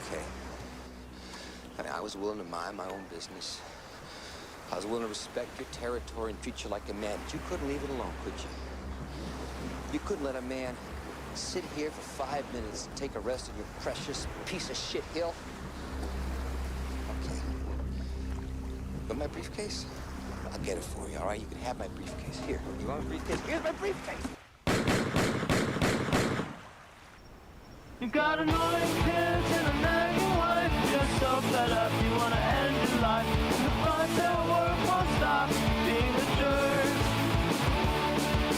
okay. I mean, I was willing to mind my own business. I was willing to respect your territory and treat you like a man, but you couldn't leave it alone, could you? You couldn't let a man sit here for 5 minutes and take a rest on your precious piece of shit hill? Okay. But my briefcase? I'll get it for you, all right? You can have my briefcase. Here, you want a briefcase? Here's my briefcase! You got annoying kids and a nagging wife. You're so fed up, you wanna end your life. The front at work won't stop being a jerk.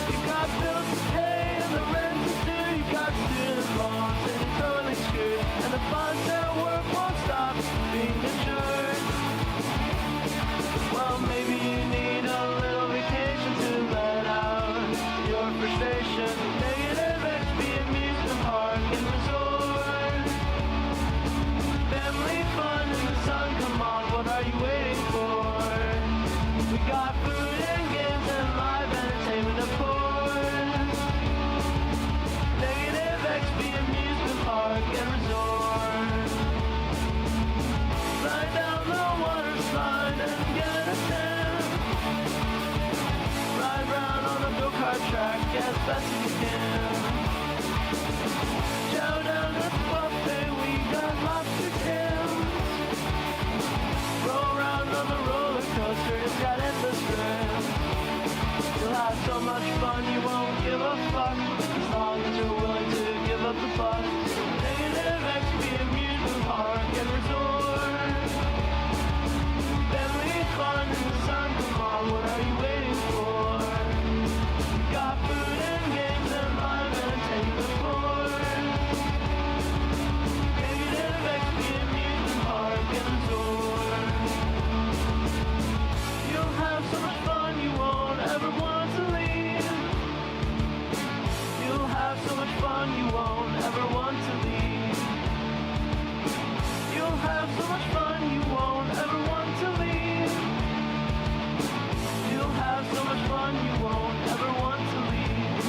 You got bills to pay and the rent to do. You got student loans and you're totally screwed. And the front at work won't stop being a jerk. Well, maybe you need a little vacation to let out your frustration. Negative XP amusement park and resort. Family fun in the sun, come on, what are you waiting for? We got food and games and live entertainment, of course. Negative XP amusement park and resort. Slide down the water slide and get a tan. Ride round on a go-kart track as best as you can. Chow down at the buffet, we got lobster tails. Roll around on the roller coaster, it's got endless rims. You'll have so much fun you won't give a fuck, as long as you're willing to give up the fuss. Negative XP amusement park and resort. Family fun in the sun, come on, what are you waiting for? Got food and games and live entertainment, of course. Negative XP amusement park and resort. You'll have so much fun you won't ever want to leave. You'll have so much fun you won't ever want to leave. You'll have so much fun you won't ever want to leave. You'll have so much fun you won't ever want to leave.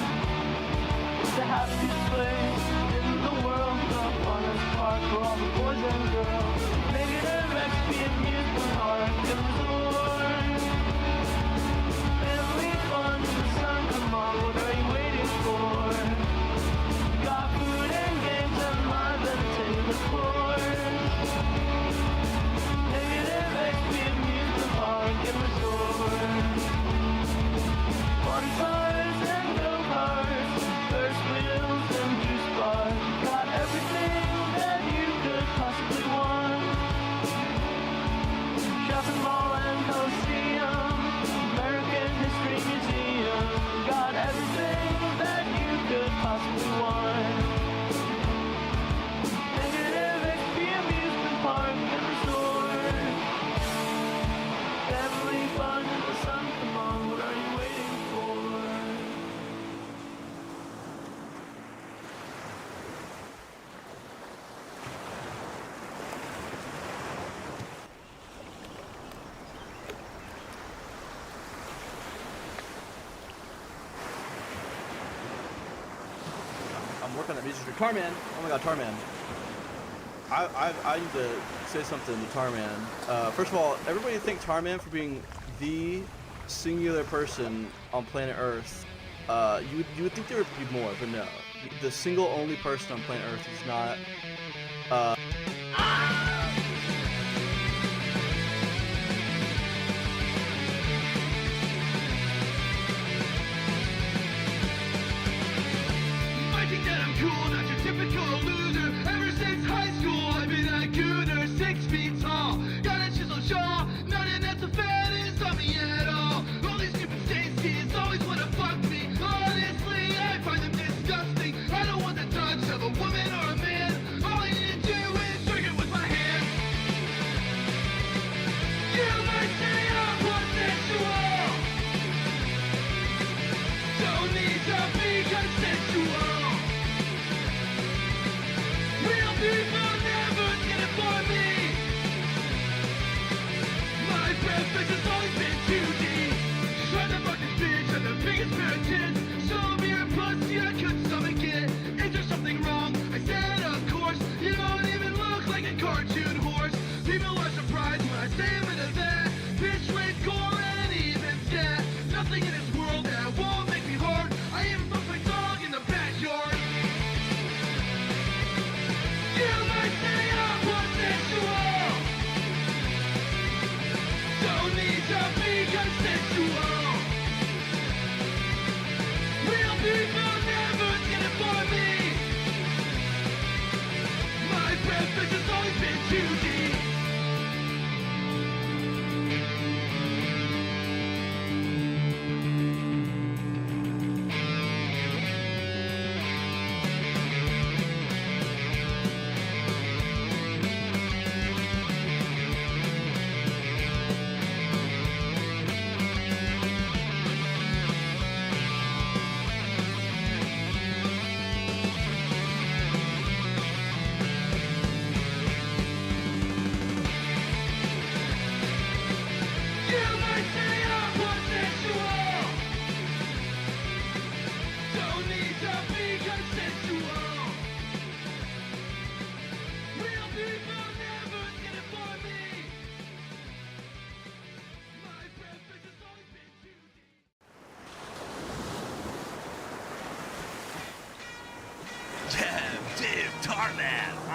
It's the happiest place in the world, the funnest park for all the boys and girls. Negative XP amusement park and resort. Family fun in the sun, come on, what are you waiting for? Got food and games and live entertainment, of course. Negative XP amusement park and resort. Water slides and go-karts, Ferris wheels and juice bars. Got everything that you could possibly want. Shopping mall and Coliseum, American History Museum. Got everything that you could possibly want. Negative XP amusement park and resort. Family fun in the sun, come on, what are you waiting for? I'm working on that music. Tarman! Oh my god, Tarman. I need to say something to Tarman. First of all, everybody thank Tarman for being the singular person on planet Earth. You would think there would be more, but no. The single only person on planet Earth is not I think that I'm cool, not your typical loser. Ever since high school, I've been a gooner, 6 feet tall. Got a chiseled jaw, nothing that's a fattest on me at all. All these stupid Stacy's always wanna fuck me. Honestly, I find them disgusting. I don't want the touch of a woman or a man. All I need to do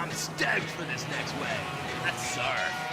I'm stoked for this next wave. Let's surf.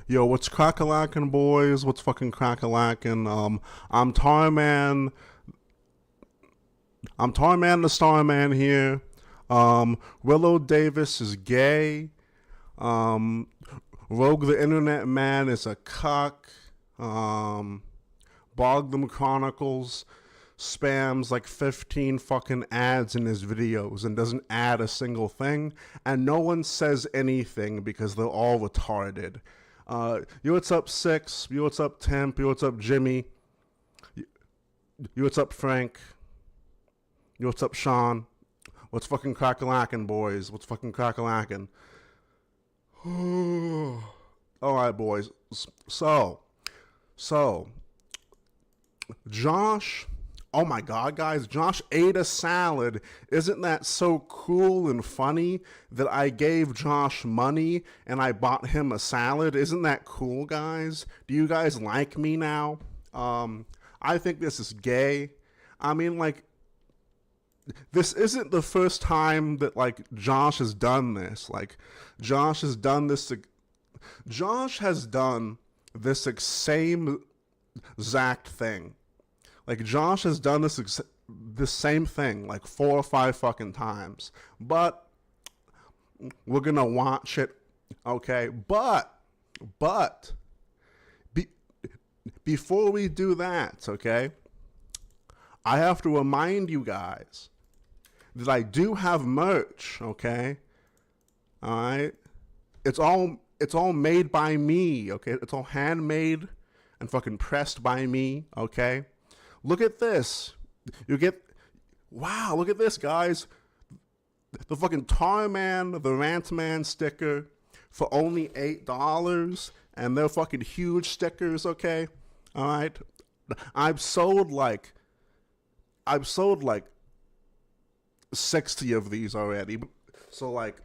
Yo, what's crack-a-lackin', boys? What's fucking crack-a-lackin'? I'm Tarman. I'm Tarman the Starman here. Willow Davis is gay. Rogue the Internet Man is a cuck. Bogdom Chronicles spams like 15 fucking ads in his videos and doesn't add a single thing. And no one says anything because they're all retarded. Yo, what's up, Six? Yo, what's up, Temp? Yo, what's up, Jimmy? Yo, what's up, Frank? Yo, what's up, Sean? What's fucking crack-a-lackin', boys? What's fucking crack-a-lackin'? Alright, boys. So, Josh... Oh my god, guys, Josh ate a salad. Isn't that so cool and funny that I gave Josh money and I bought him a salad? Isn't that cool, guys? Do you guys like me now? I think this is gay. I mean, like, this isn't the first time that, like, Josh has done this. Like, Josh has done this same exact thing. Like, Josh has done this same thing, like, 4 or 5 fucking times. But we're gonna watch it, okay? But before we do that, okay, I have to remind you guys that I do have merch, okay? All right? It's all made by me, okay? It's all handmade and fucking pressed by me, okay? Look at this. Wow, look at this, guys. The fucking Tarman, the Rant Man sticker for only $8. And they're fucking huge stickers, okay? All right? I've sold like 60 of these already. So, like,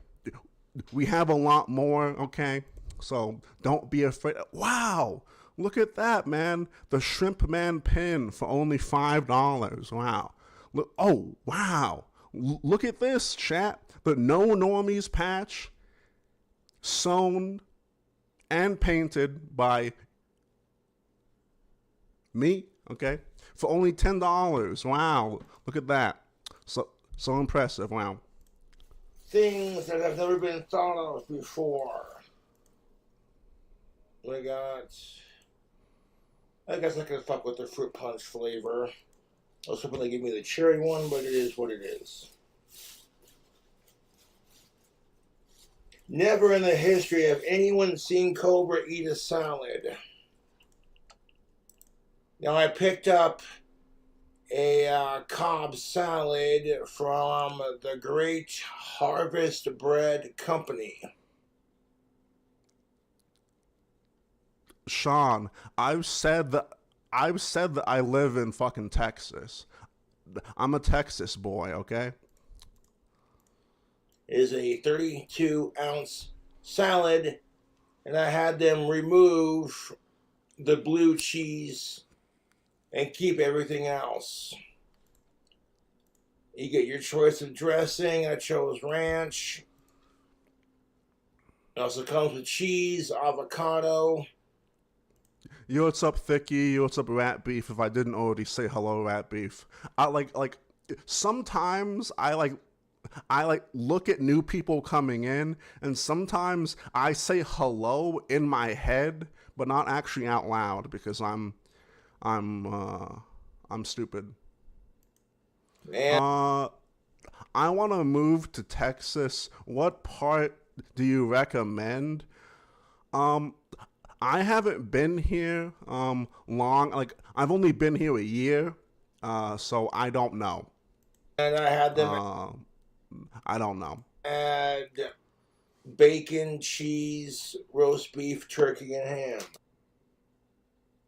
we have a lot more, okay? So don't be afraid. Wow. Look at that, man. The Shrimp Man pin for only $5. Wow. Look, oh, wow. Look at this, chat. The No Normies patch, sewn and painted by me, okay, for only $10. Wow. Look at that. So impressive. Wow. Things that have never been thought of before. I guess I can fuck with the fruit punch flavor. I was hoping they give me the cherry one, but it is what it is. Never in the history have anyone seen Cobra eat a salad. Now I picked up a Cobb salad from the Great Harvest Bread Company. Sean, I've said that I live in fucking Texas. I'm a Texas boy, okay? It is a 32-ounce salad, and I had them remove the blue cheese and keep everything else. You get your choice of dressing. I chose ranch. It also comes with cheese, avocado. Yo, what's up, Thicky? Yo, what's up, Rat Beef? If I didn't already say hello, Rat Beef. I like sometimes I look at new people coming in, and sometimes I say hello in my head, but not actually out loud because I'm stupid. And I want to move to Texas. What part do you recommend? I haven't been here long. Like, I've only been here a year, so I don't know. I had them I don't know. add bacon, cheese, roast beef, turkey, and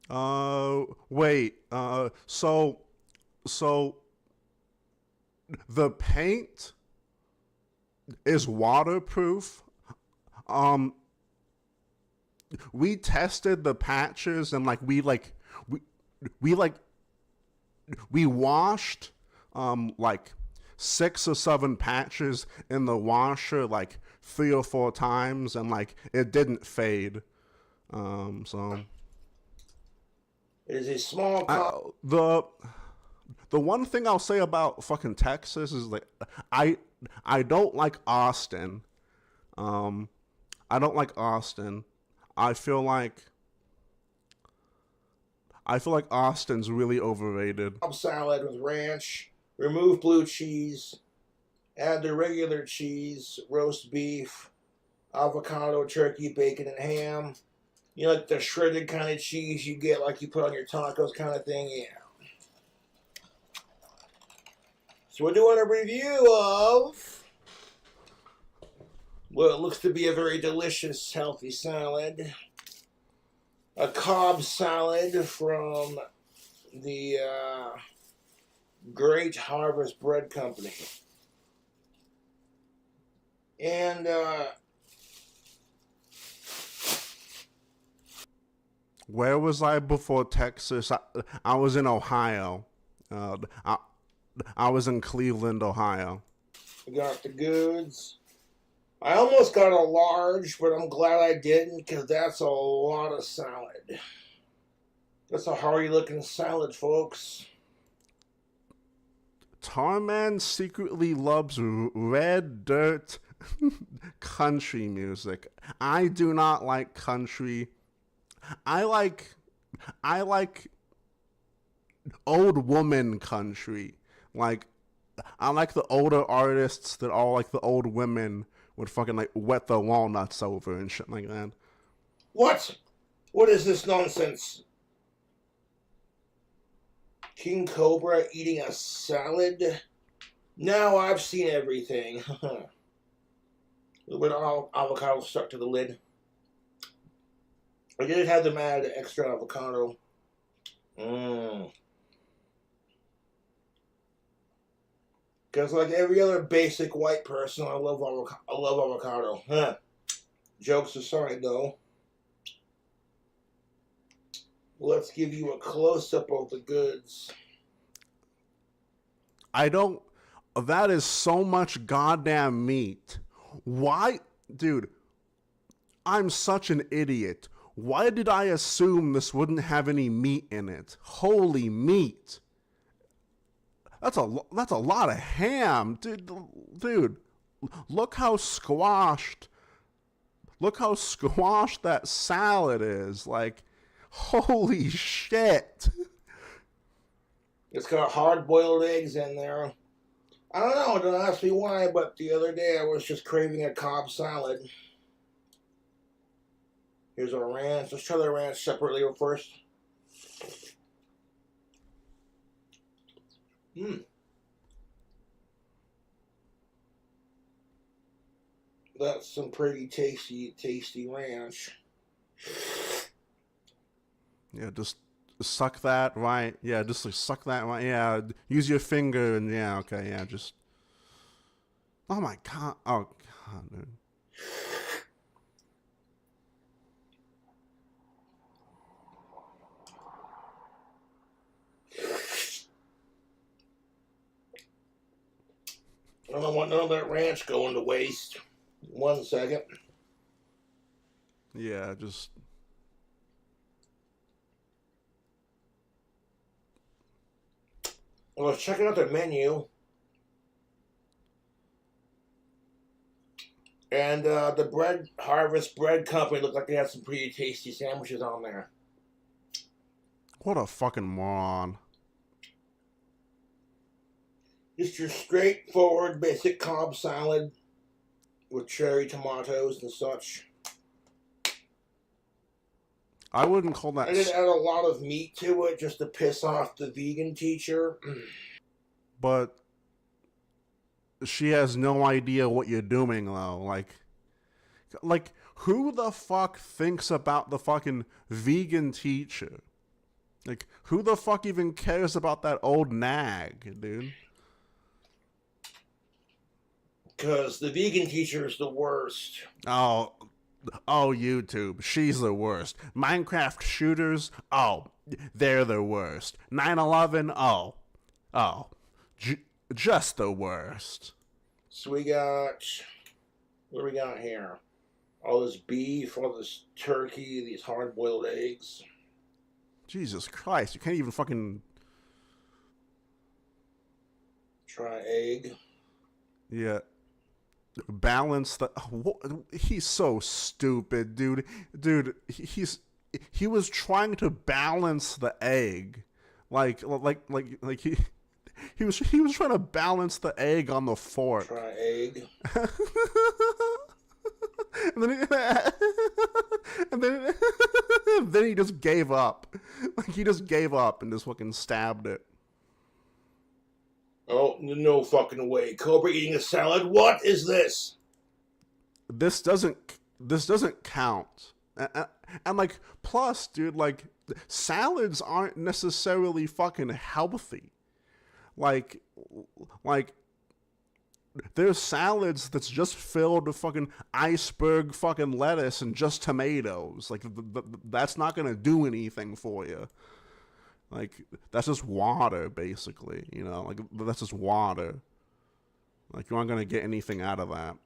ham. Wait. So the paint is waterproof. We tested the patches and we washed like 6 or 7 patches in the washer like 3 or 4 times, and like it didn't fade. So It is a small the one thing I'll say about fucking Texas is like I don't like Austin. I don't like Austin. I feel like Austin's really overrated. Cobb salad with ranch. Remove blue cheese. Add the regular cheese, roast beef, avocado, turkey, bacon, and ham. You know, like the shredded kind of cheese you get, like you put on your tacos kind of thing? Yeah. So we're doing a review of what it looks to be a very delicious, healthy salad. A Cobb salad from the Great Harvest Bread Company. And where was I before Texas? I was in Ohio. I was in Cleveland, Ohio. we got the goods. I almost got a large, but I'm glad I didn't, because that's a lot of salad. That's a hearty looking salad, folks. Tarman secretly loves red dirt country music. I do not like country. I like old woman country. Like, I like the older artists that all like the old women would fucking like wet the walnuts over and shit like that. What? What is this nonsense? King Cobra eating a salad? Now I've seen everything. A little bit of avocado stuck to the lid. I did have them add extra avocado. Because like every other basic white person, I love avocado. Huh. Jokes aside, though, let's give you a close-up of the goods. That is so much goddamn meat. Why, dude, I'm such an idiot. Why did I assume this wouldn't have any meat in it? Holy meat. That's a lot of ham, dude. Look how squashed that salad is. Like, holy shit. It's got hard-boiled eggs in there. I don't know, don't ask me why, but the other day I was just craving a Cobb salad. Here's our ranch. Let's try the ranch separately first. Hmm. That's some pretty tasty ranch. Yeah, just suck that right. Yeah, just like suck that right. Yeah, use your finger and yeah, okay, yeah, just. Oh my god. Oh god, dude. I don't want none of that ranch going to waste. 1 second. Yeah, just. I was checking out the menu, and the Bread Harvest Bread Company looked like they had some pretty tasty sandwiches on there. What a fucking moron. Just your straightforward basic Cobb salad with cherry tomatoes and such. I wouldn't call that. I did add a lot of meat to it just to piss off the vegan teacher. But she has no idea what you're doing, though. Like, who the fuck thinks about the fucking vegan teacher? Like, who the fuck even cares about that old nag, dude? Because the vegan teacher is the worst. Oh, YouTube, she's the worst. Minecraft shooters, oh, they're the worst. 9/11, just the worst. So we got, what do we got here? All this beef, all this turkey, these hard-boiled eggs. Jesus Christ, you can't even fucking... Try egg. Yeah. Balance the... He's so stupid, dude. Dude, he was trying to balance the egg. Like he was trying to balance the egg on the fork. Try egg. and then he just gave up. Like, he just gave up and just fucking stabbed it. Oh, no fucking way. Cobra eating a salad? What is this? This doesn't count. And like, plus, dude, like, salads aren't necessarily fucking healthy. Like, there's salads that's just filled with fucking iceberg fucking lettuce and just tomatoes. Like, that's not gonna do anything for you. Like, that's just water, basically, you know? Like, that's just water. Like, you aren't gonna get anything out of that.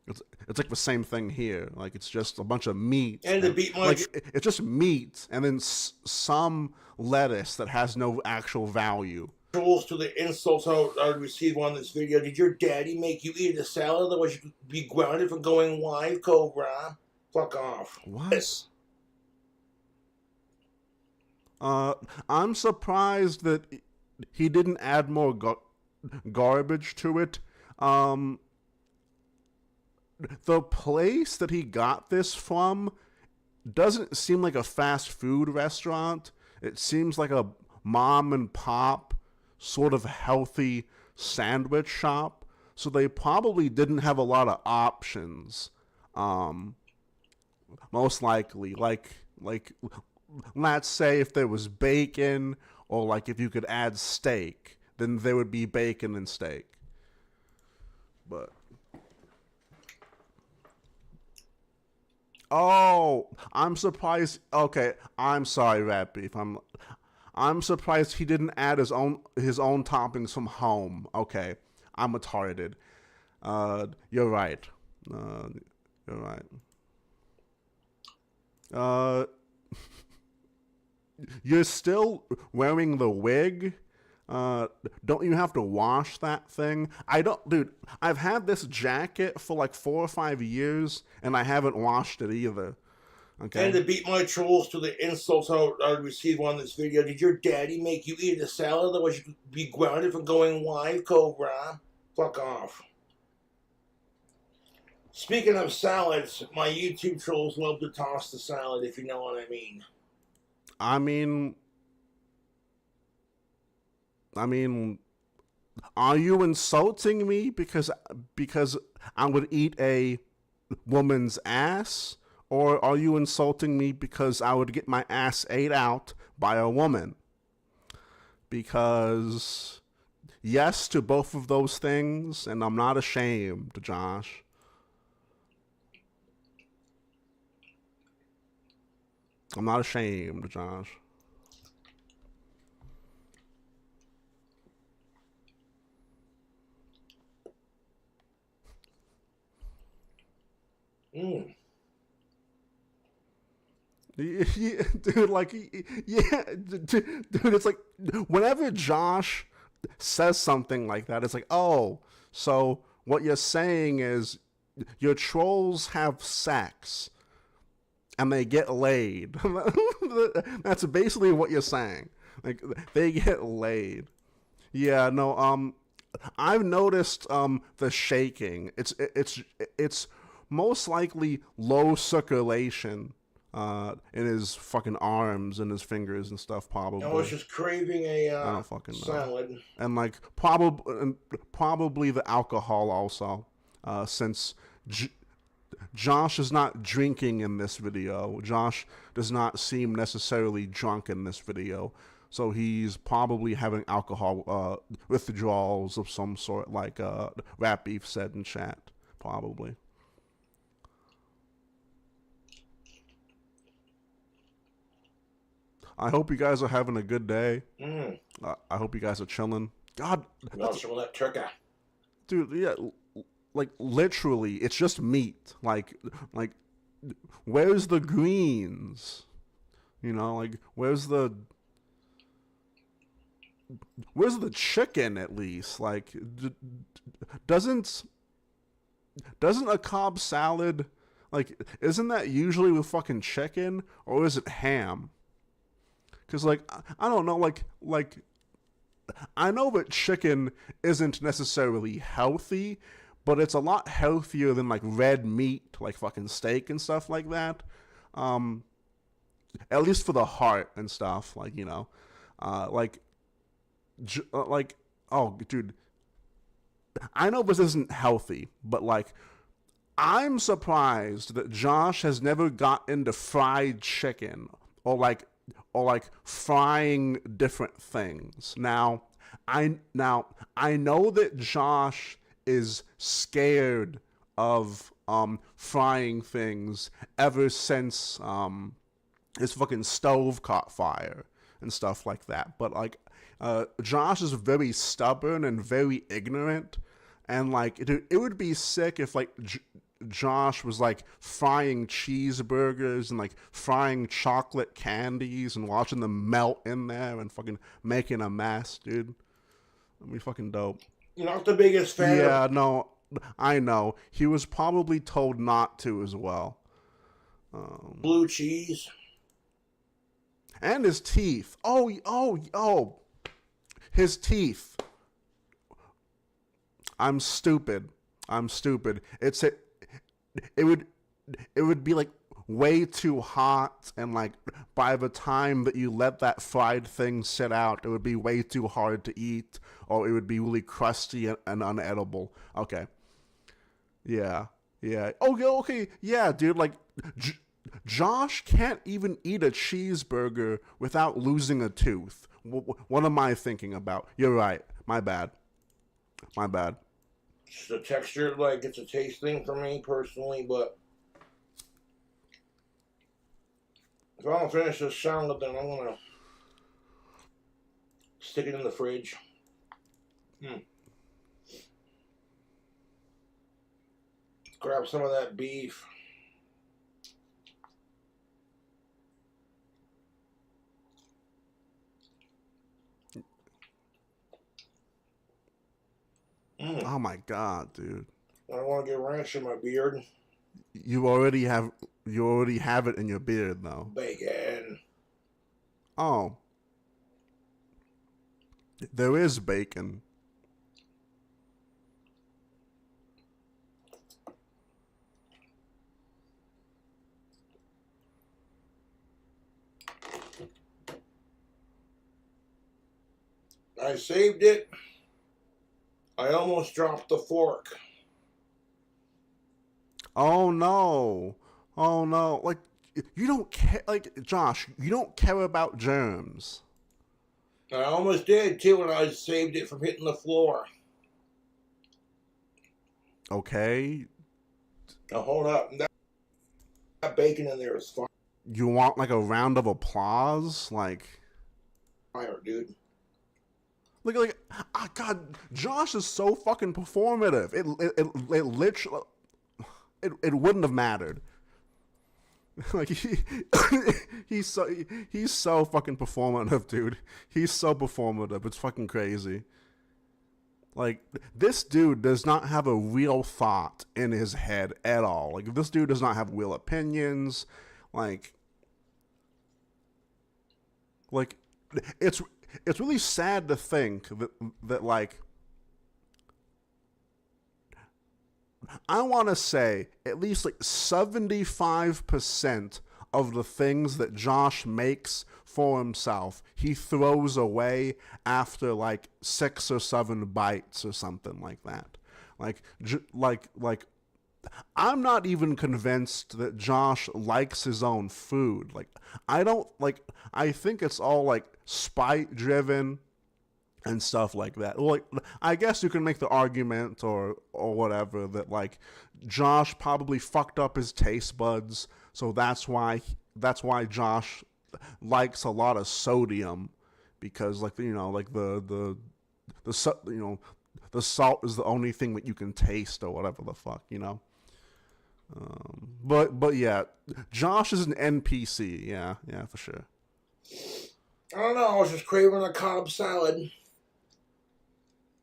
It's like the same thing here. Like, it's just a bunch of meat. And to beat my... Like, it's just meat and then some lettuce that has no actual value. Trolls to the insults I received on this video. Did your daddy make you eat a salad? Otherwise you could be grounded for going live, Cobra. Fuck off. What? Yes. I'm surprised that he didn't add more garbage to it. The place that he got this from doesn't seem like a fast food restaurant. It seems like a mom and pop sort of healthy sandwich shop. So they probably didn't have a lot of options. Most likely, like let's say if there was bacon, or like if you could add steak, then there would be bacon and steak. But oh, I'm surprised. Okay, I'm sorry, Rat Beef. I'm surprised he didn't add his own toppings from home. Okay, I'm retarded. You're right. You're right. You're still wearing the wig? Don't you have to wash that thing? Dude, I've had this jacket for like 4 or 5 years, and I haven't washed it either. Okay. And to beat my trolls to the insults I received on this video, did your daddy make you eat a salad? Otherwise you could be grounded for going live, Cobra. Fuck off. Speaking of salads, my YouTube trolls love to toss the salad, if you know what I mean. I mean, I mean, are you insulting me because I would eat a woman's ass? Or are you insulting me because I would get my ass ate out by a woman? Because yes to both of those things, and I'm not ashamed, Josh. I'm not ashamed, Josh. Mm. Yeah, dude, like, yeah, dude, it's like, whenever Josh says something like that, it's like, oh, so what you're saying is your trolls have sex and they get laid. That's basically what you're saying. Like, they get laid. Yeah, no, I've noticed the shaking. It's most likely low circulation in his fucking arms and his fingers and stuff, probably. I was just craving I a don't fucking know. salad. And like probably the alcohol also, since Josh is not drinking in this video. Josh does not seem necessarily drunk in this video. So he's probably having alcohol withdrawals of some sort, like Rap Beef said in chat, probably. I hope you guys are having a good day. I hope you guys are chilling. God, Not some of that turkey. dude, yeah, like literally, it's just meat. Like, where's the greens? You know, like where's the chicken at least? Like, doesn't a Cobb salad, like, isn't that usually with fucking chicken, or is it ham? Because, like, I don't know, like, I know that chicken isn't necessarily healthy, but it's a lot healthier than, like, red meat, like fucking steak and stuff like that. At least for the heart and stuff, like, you know. Like, oh, dude, I know this isn't healthy, but, like, I'm surprised that Josh has never got into fried chicken or like frying different things. Now I know that Josh is scared of frying things ever since his fucking stove caught fire and stuff like that. But like Josh is very stubborn and very ignorant, and like it would be sick if like Josh was like frying cheeseburgers and like frying chocolate candies and watching them melt in there and fucking making a mess, dude. That'd be fucking dope. You're not the biggest fan Yeah, of no, I know. He was probably told not to as well. blue cheese. And his teeth. Oh. His teeth. I'm stupid. It would be like way too hot, and like by the time that you let that fried thing sit out, it would be way too hard to eat, or it would be really crusty and unedible. Okay. Yeah. Okay. Yeah, dude. Like, Josh can't even eat a cheeseburger without losing a tooth. What am I thinking about? You're right. My bad. It's the texture, like it's a taste thing for me personally, but if I don't finish this salad, then I'm gonna stick it in the fridge. Grab some of that beef. Oh my god, dude. I don't want to get ranch in my beard. You already have it in your beard though. Bacon. Oh. There is bacon. I saved it. I almost dropped the fork. Oh no. Oh no. Like, you don't care. Like, Josh, you don't care about germs. I almost did too when I saved it from hitting the floor. Okay. Now hold up. That bacon in there is You want like a round of applause? Like, fire, dude. Like, oh God, Josh is so fucking performative. It literally, it wouldn't have mattered. Like he's so fucking performative, dude. He's so performative. It's fucking crazy. Like, this dude does not have a real thought in his head at all. Like, this dude does not have real opinions. Like it's really sad to think that like, I want to say at least like 75% of the things that Josh makes for himself, he throws away after like 6 or 7 bites or something like that. Like I'm not even convinced that Josh likes his own food. Like, I think it's all like spite driven and stuff like that. Like, I guess you can make the argument or whatever that like Josh probably fucked up his taste buds, so that's why Josh likes a lot of sodium, because like, you know, like the salt is the only thing that you can taste or whatever the fuck, you know. But yeah, Josh is an NPC. Yeah, for sure. I don't know. I was just craving a Cobb salad.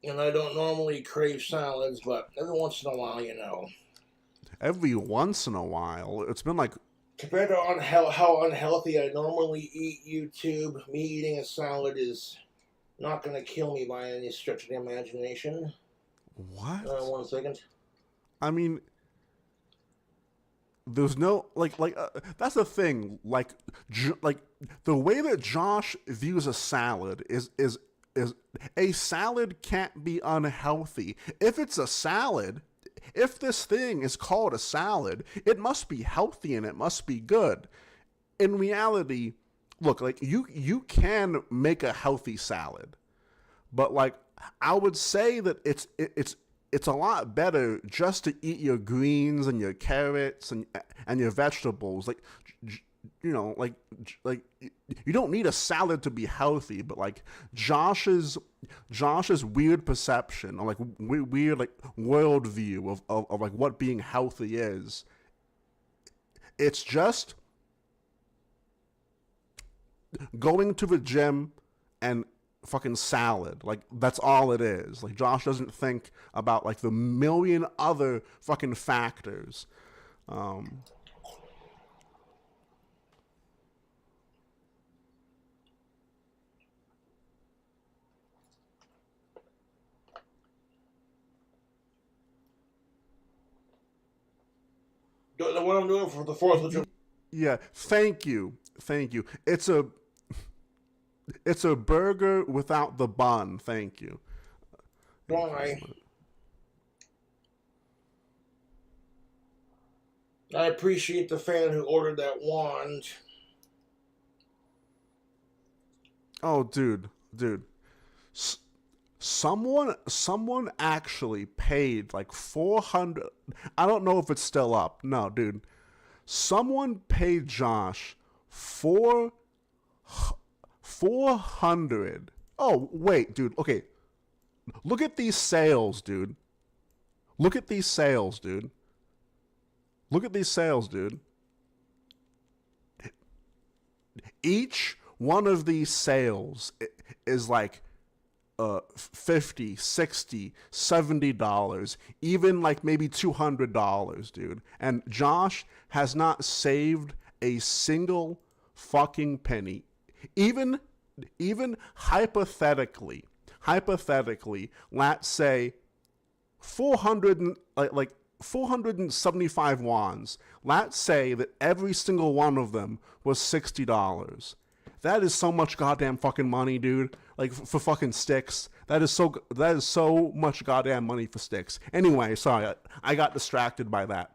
And I don't normally crave salads, but every once in a while, you know. Every once in a while? It's been like... Compared to how unhealthy I normally eat YouTube, me eating a salad is not going to kill me by any stretch of the imagination. What? 1 second. I mean... There's no... that's the thing. Like, the way that Josh views a salad is a salad can't be unhealthy. If it's a salad, if this thing is called a salad, it must be healthy and it must be good. In reality, look, like, you can make a healthy salad, but like, I would say that it's a lot better just to eat your greens and your carrots and your vegetables. Like, you know, like you don't need a salad to be healthy, but like Josh's weird perception, or like weird like worldview of like what being healthy is, it's just going to the gym and fucking salad. Like, that's all it is. Like, Josh doesn't think about like the million other fucking factors. What I'm doing for the 4th of July. Yeah, thank you. It's a burger without the bun. Thank you. Why? I appreciate the fan who ordered that wand. Oh, dude. Someone actually paid like 400. I don't know if it's still up. No, dude. Someone paid Josh 400. Oh, wait, dude. Okay. Look at these sales, dude. Each one of these sales is like $50, $60, $70, even like maybe $200, dude. And Josh has not saved a single fucking penny. Even hypothetically, let's say 475 wands. Let's say that every single one of them was $60. That is so much goddamn fucking money, dude. Like, for fucking sticks. That is so much goddamn money for sticks. Anyway, sorry, I got distracted by that.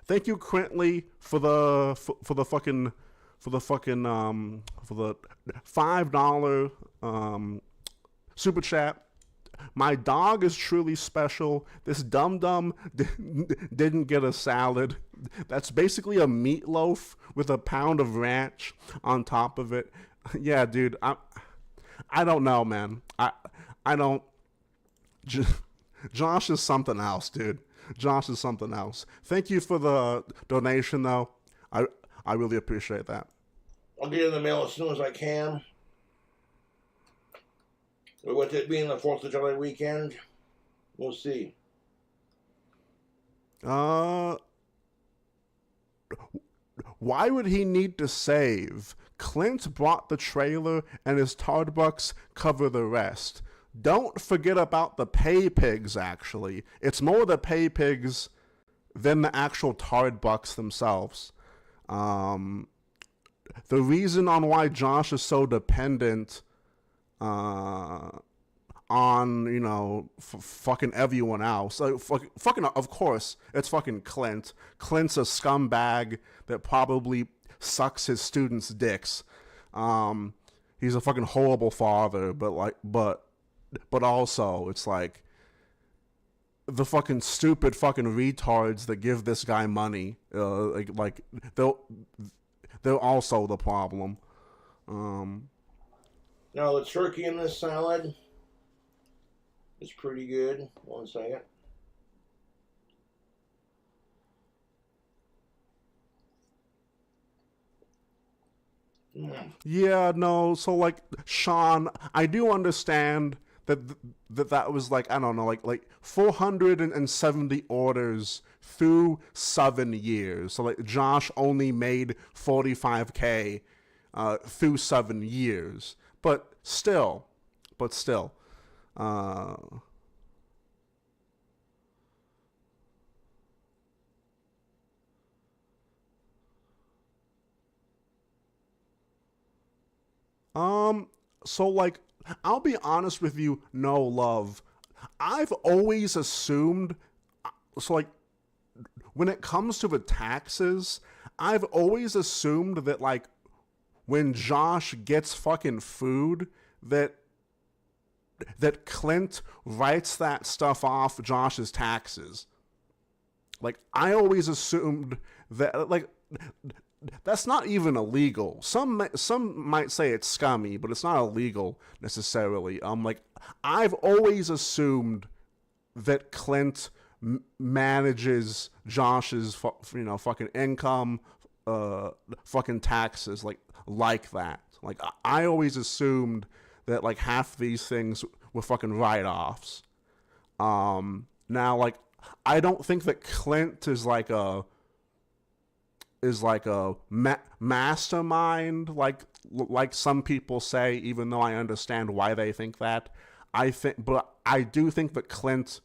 Thank you, Quintley, for the $5 super chat. My dog is truly special. This dum-dum didn't get a salad. That's basically a meatloaf with a pound of ranch on top of it. Yeah, dude, I don't know, man. I don't. Josh is something else, dude. Josh is something else. Thank you for the donation, though. I really appreciate that. I'll get it in the mail as soon as I can. But with it being the 4th of July weekend, we'll see. Why would he need to save? Clint brought the trailer and his Tardbucks cover the rest. Don't forget about the pay pigs, actually. It's more the pay pigs than the actual Tardbucks themselves. The reason on why Josh is so dependent on, you know, fucking everyone else. Like, fucking, of course, it's fucking Clint. Clint's a scumbag that probably sucks his students' dicks. He's a fucking horrible father, but also, it's like, the fucking stupid fucking retards that give this guy money, they're also the problem. Now, the turkey in this salad is pretty good. One second. Yeah, no, so, like, Sean, I do understand that was, like, I don't know, like 470 orders through 7 years. So, like, Josh only made $45K through 7 years. But still. So, like, I'll be honest with you, no love. I've always assumed, so, like, when it comes to the taxes, I've always assumed that, like, when Josh gets fucking food, that Clint writes that stuff off Josh's taxes. Like, I always assumed that, like, that's not even illegal. Some might say it's scummy, but it's not illegal necessarily. Like, I've always assumed that Clint manages Josh's fucking income, fucking taxes like that. Like, I always assumed that, like, half these things were fucking write-offs. Now, like, I don't think that Clint is like a mastermind, like some people say, even though I understand why they think that. But I do think that Clint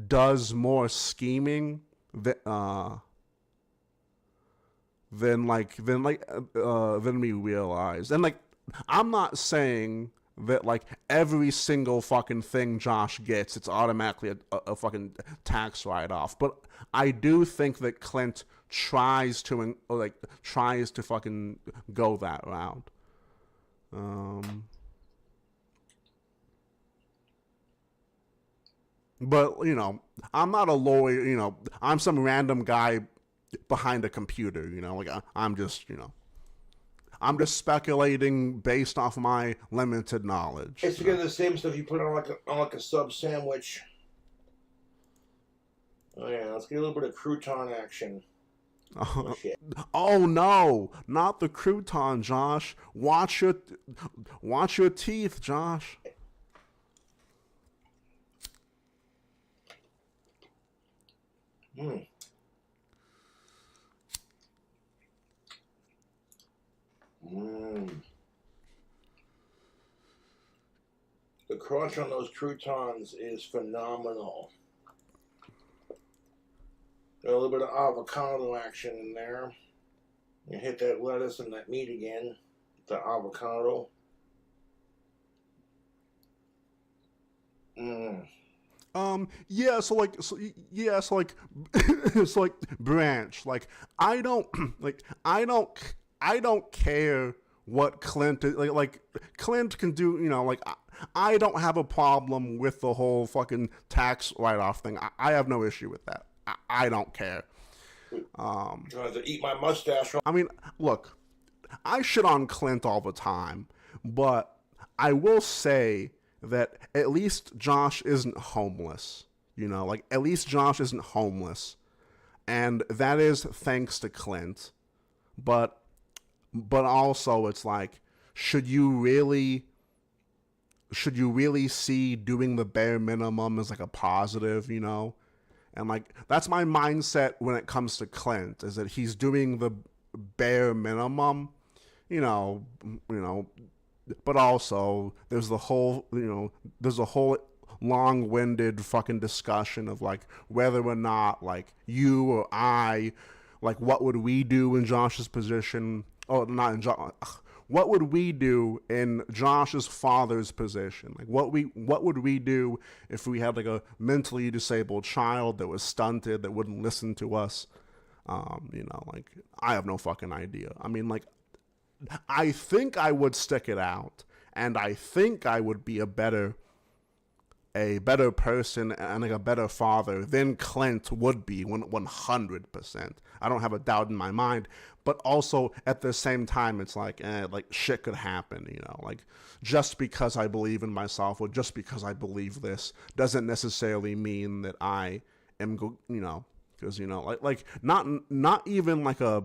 does more scheming than we realize. And, like, I'm not saying that, like, every single fucking thing Josh gets, it's automatically a fucking tax write-off. But I do think that Clint tries to fucking go that route. But, you know, I'm not a lawyer, you know, I'm some random guy behind a computer, you know, like, I'm just speculating based off my limited knowledge. It's because the same stuff you put on a sub sandwich. Oh yeah, let's get a little bit of crouton action. Oh, shit. Oh no, not the crouton, Josh. Watch your teeth, Josh. The crunch on those croutons is phenomenal. Got a little bit of avocado action in there. You hit that lettuce and that meat again. The avocado. Yeah, so like, it's like Branch. Like, I don't, I don't care what Clint is, like Clint can do, like, I don't have a problem with the whole fucking tax write-off thing. I have no issue with that. I don't care. Trying to eat my mustache. I mean, look, I shit on Clint all the time, but I will say that at least Josh isn't homeless. Like, at least Josh isn't homeless. And that is thanks to Clint. But also it's like, should you really see doing the bare minimum as like a positive, And like, that's my mindset when it comes to Clint, is that he's doing the bare minimum, but also there's the whole, there's a whole long-winded fucking discussion of like whether or not like you or I, like, what would we do in Josh's position? Oh, not in Josh. What would we do in Josh's father's position? Like, what would we do if we had like a mentally disabled child that was stunted, that wouldn't listen to us? Like, I have no fucking idea. I mean, like, I think I would stick it out, and I think I would be a better person and like a better father than Clint would be 100%. I don't have a doubt in my mind. But also at the same time, it's like, like shit could happen, like just because I believe in myself or just because I believe this doesn't necessarily mean that I am, because, like not even like a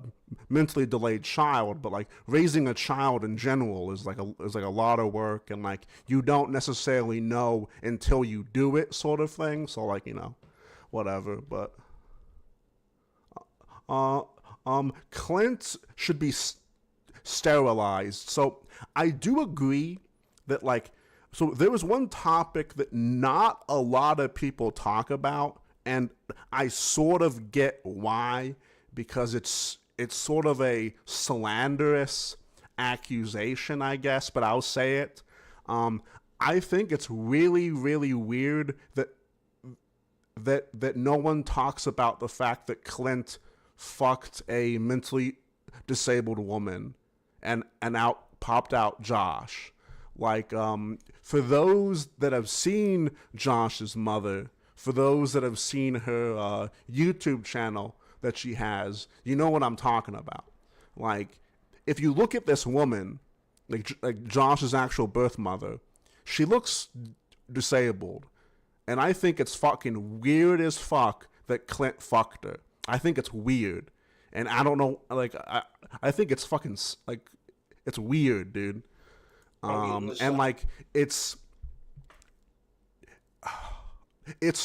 mentally delayed child, but like raising a child in general is like a lot of work, and like you don't necessarily know until you do it, sort of thing. So like, whatever, but Clint should be sterilized. So I do agree that, like, so there was one topic that not a lot of people talk about, and I sort of get why, because it's sort of a slanderous accusation, I guess, but I'll say it. I think it's really, really weird that no one talks about the fact that Clint fucked a mentally disabled woman and popped out Josh. Like, for those that have seen Josh's mother, for those that have seen her YouTube channel that she has, you know what I'm talking about. Like, if you look at this woman, like Josh's actual birth mother, she looks disabled. And I think it's fucking weird as fuck that Clint fucked her. I think it's weird. And I don't know, like, I think it's fucking, like, it's weird, dude. And, like, it's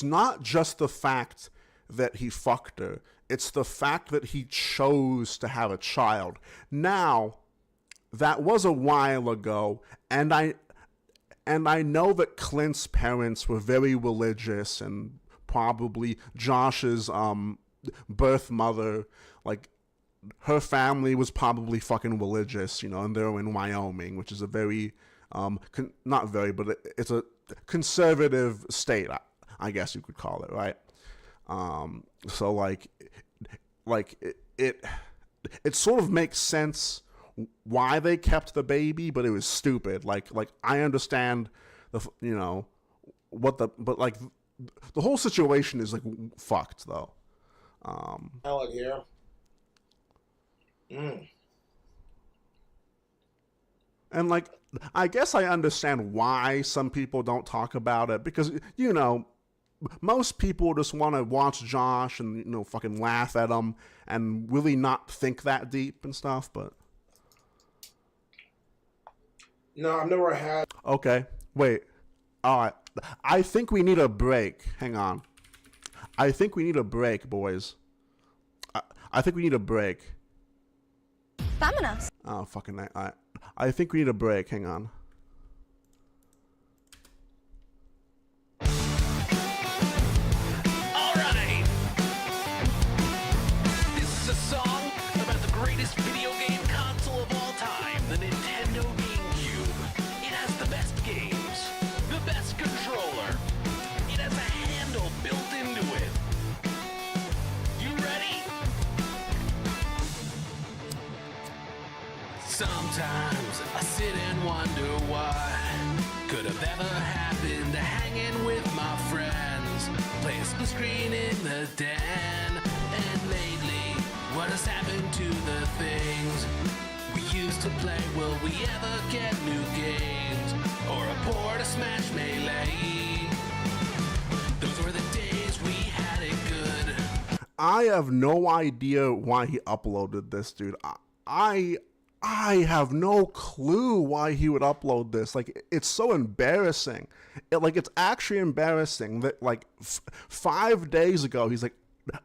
not just the fact that he fucked her. It's the fact that he chose to have a child. Now, that was a while ago, and I know that Clint's parents were very religious, and probably Josh's birth mother, like, her family was probably fucking religious, and they're in Wyoming, which is a very, not very, but it's a conservative state, I guess you could call it, right? So, like it sort of makes sense why they kept the baby, but it was stupid. Like I understand but like the whole situation is like fucked though. Ellen here. And like, I guess I understand why some people don't talk about it, because most people just want to watch Josh and fucking laugh at him and really not think that deep and stuff. But no, I've never had. Okay, wait. All right, I think we need a break. Hang on. I think we need a break, boys. I think we need a break. Vámonos. Oh, fucking I think we need a break. Hang on. Alright. Sometimes I sit and wonder what could have ever happened to hanging with my friends, play a split screen in the den. And lately, what has happened to the things we used to play? Will we ever get new games or a port to Smash Melee? Those were the days we had it good. I have no idea why he uploaded this, dude. I have no clue why he would upload this. Like, it's so embarrassing. It's actually embarrassing that, like, 5 days ago, he's like,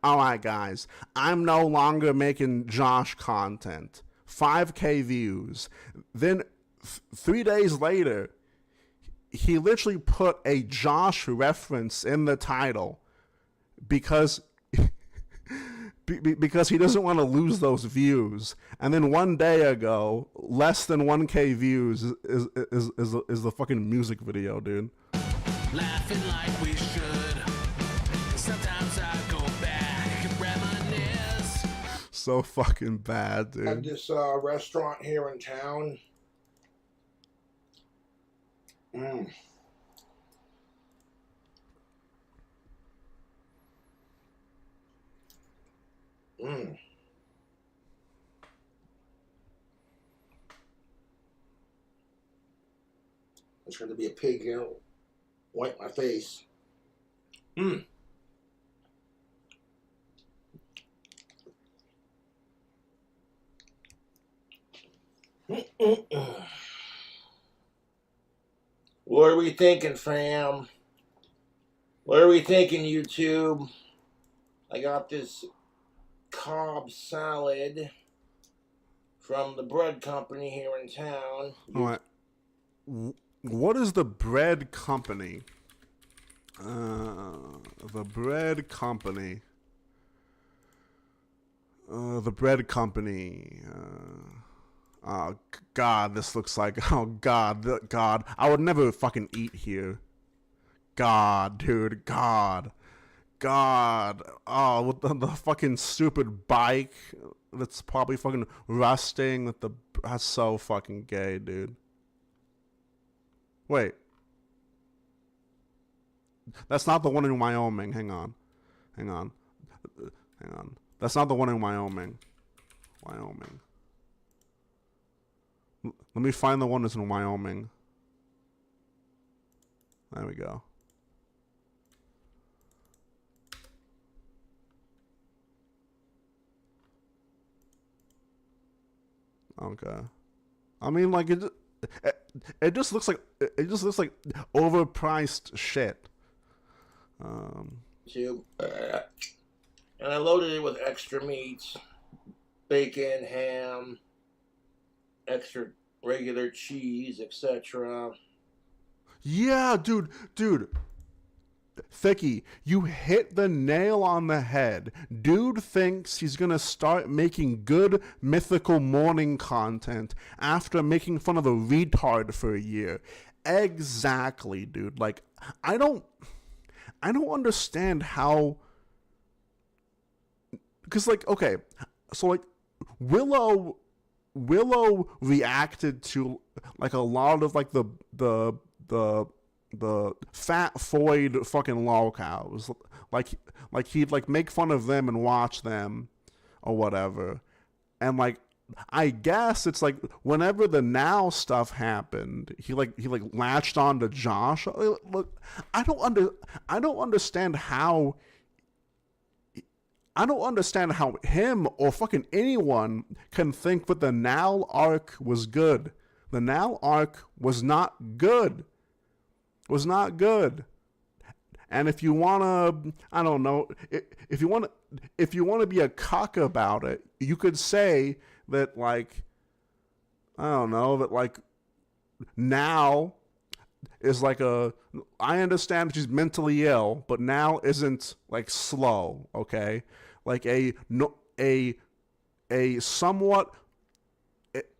all right, guys, I'm no longer making Josh content. 5K views. Then 3 days later, he literally put a Josh reference in the title because he doesn't want to lose those views. And then 1 day ago, less than 1K views is the fucking music video, dude. Laughing like we should. Sometimes I go back and reminisce. So fucking bad, dude. At this restaurant here in town. I'm trying to be a pig here. Wipe my face. What are we thinking, fam? What are we thinking, YouTube? I got this Cobb salad from the bread company here in town. All right. What is the bread company? The bread company. The bread company. Oh, God, this looks like... Oh, God. God. I would never fucking eat here. God, dude. God. God. Oh, with the fucking stupid bike that's probably fucking rusting. With the... That's so fucking gay, dude. Wait. That's not the one in Wyoming. Hang on. Hang on. Hang on. That's not the one in Wyoming. Wyoming. Let me find the one that's in Wyoming. There we go. Okay. I mean, like, it just looks like overpriced shit. And I loaded it with extra meats, bacon, ham, extra regular cheese, etc. Yeah, dude. Thicky, you hit the nail on the head. Dude thinks he's gonna start making good mythical morning content after making fun of a retard for a year. Exactly, dude. Like, I don't understand how... Because, like, okay, so, like, Willow reacted to, like, a lot of, like, the fat Foyd fucking lolcows. Like he'd, like, make fun of them and watch them or whatever. And, like, I guess it's, like, whenever the Now stuff happened, he latched on to Josh. Look, I don't understand how... I don't understand how him or fucking anyone can think that the Now arc was good. The Now arc was not good. Was not good. And if you wanna, I don't know, if you wanna be a cuck about it, you could say that, like, I don't know, that, like, Now is like I understand she's mentally ill, but Now isn't, like, slow, okay? Like a somewhat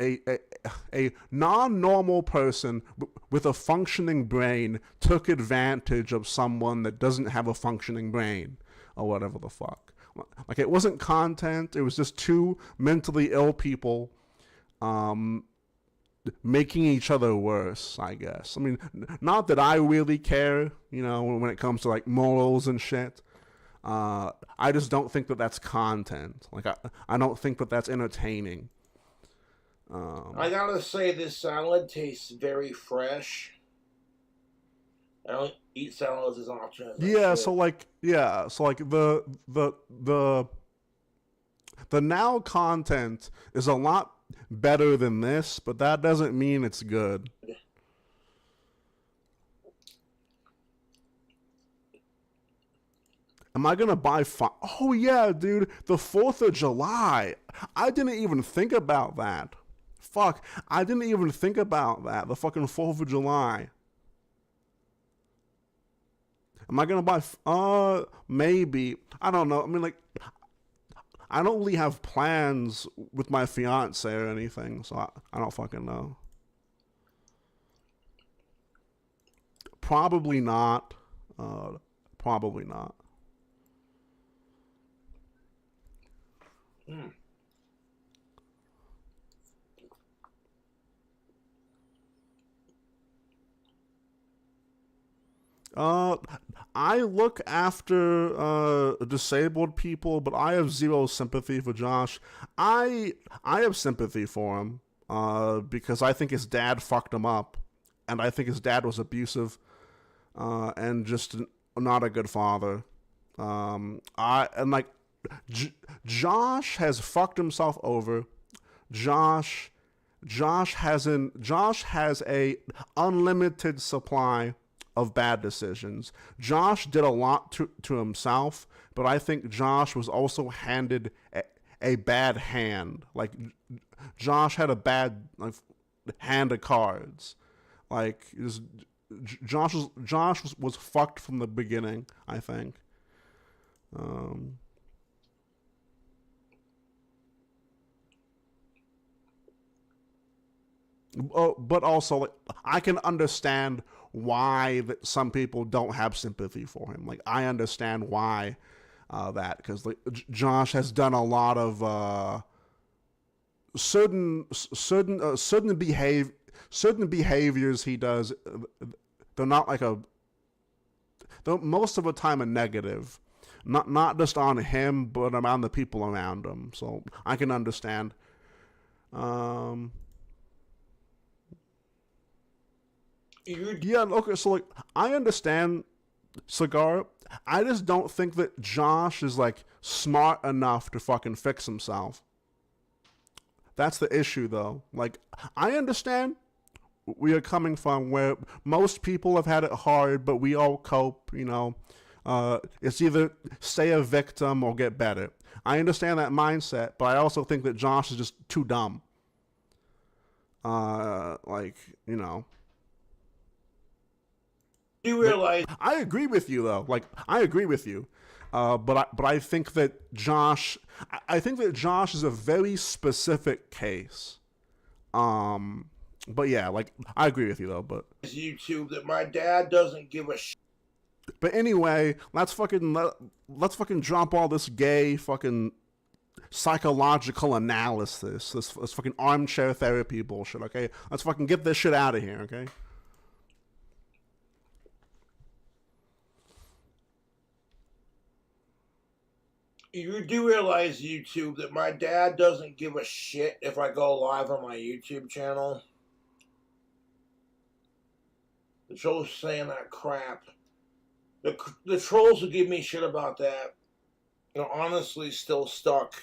a non-normal person with a functioning brain took advantage of someone that doesn't have a functioning brain, or whatever the fuck. Like, it wasn't content, it was just two mentally ill people making each other worse, I guess. I mean, not that I really care, you know, when it comes to like morals and shit. I just don't think that that's content. Like, I don't think that that's entertaining. I gotta say, this salad tastes very fresh. I don't eat salads as often as I Yeah, should. so like the now content is a lot better than this, but that doesn't mean it's good. Am I gonna buy Oh yeah, dude, the 4th of July. I didn't even think about that. Fuck, I didn't even think about that. The fucking 4th of July. Am I gonna buy? Maybe. I don't know. I mean, like, I don't really have plans with my fiance or anything, so I don't fucking know. Probably not. Probably not. I look after disabled people, but I have zero sympathy for Josh. I have sympathy for him because I think his dad fucked him up, and I think his dad was abusive and just not a good father. Josh has fucked himself over. Josh has a unlimited supply of bad decisions. Josh did a lot to himself, but I think Josh was also handed a bad hand. Like, Josh had a bad hand of cards. Like, Josh was fucked from the beginning, I think. But also, like, I can understand why some people don't have sympathy for him. Like, I understand why that, because like Josh has done a lot of certain behaviors he does. They're not like they're most of the time a negative, not just on him, but on the people around him. So I can understand. Yeah, okay, so like, I understand Cigar. I just don't think that Josh is like smart enough to fucking fix himself. That's the issue, though. Like, I understand where you're coming from, where most people have had it hard, but we all cope, you know. It's either stay a victim or get better. I understand that mindset, but I also think that Josh is just too dumb. Like, you know. You realize I agree with you, though. Like, I agree with you. But I think that Josh is a very specific case. But yeah, like, I agree with you, though. But YouTube that my dad doesn't give a shit. But anyway, let's fucking drop all this gay fucking psychological analysis, this fucking armchair therapy bullshit. Okay, let's fucking get this shit out of here. Okay. You do realize, YouTube, that my dad doesn't give a shit if I go live on my YouTube channel? The trolls saying that crap. The trolls who give me shit about that are honestly still stuck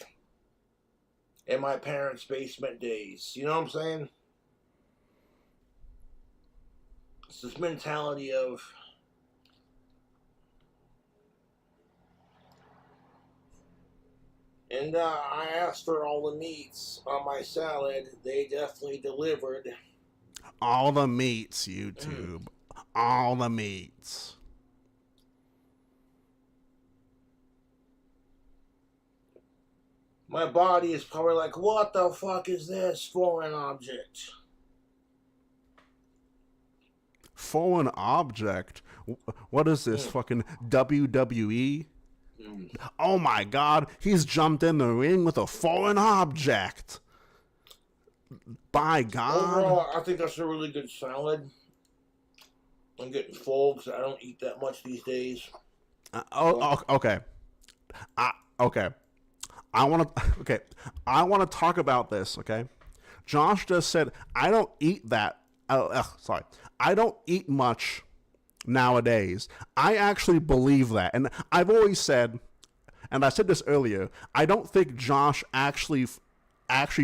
in my parents' basement days. You know what I'm saying? It's this mentality of... And I asked for all the meats on my salad. They definitely delivered. All the meats, YouTube. All the meats. My body is probably like, what the fuck is this foreign object? Foreign object? What is this, fucking WWE? Oh my god, he's jumped in the ring with a foreign object. by God. Overall, I think that's a really good salad. I'm getting full because I don't eat that much these days. Okay. Okay. I want to. Okay. I want to talk about this. Okay. Josh just said I don't eat that. Sorry. I don't eat much nowadays. I actually believe that, and I've always said, and I said this earlier. I don't think Josh actually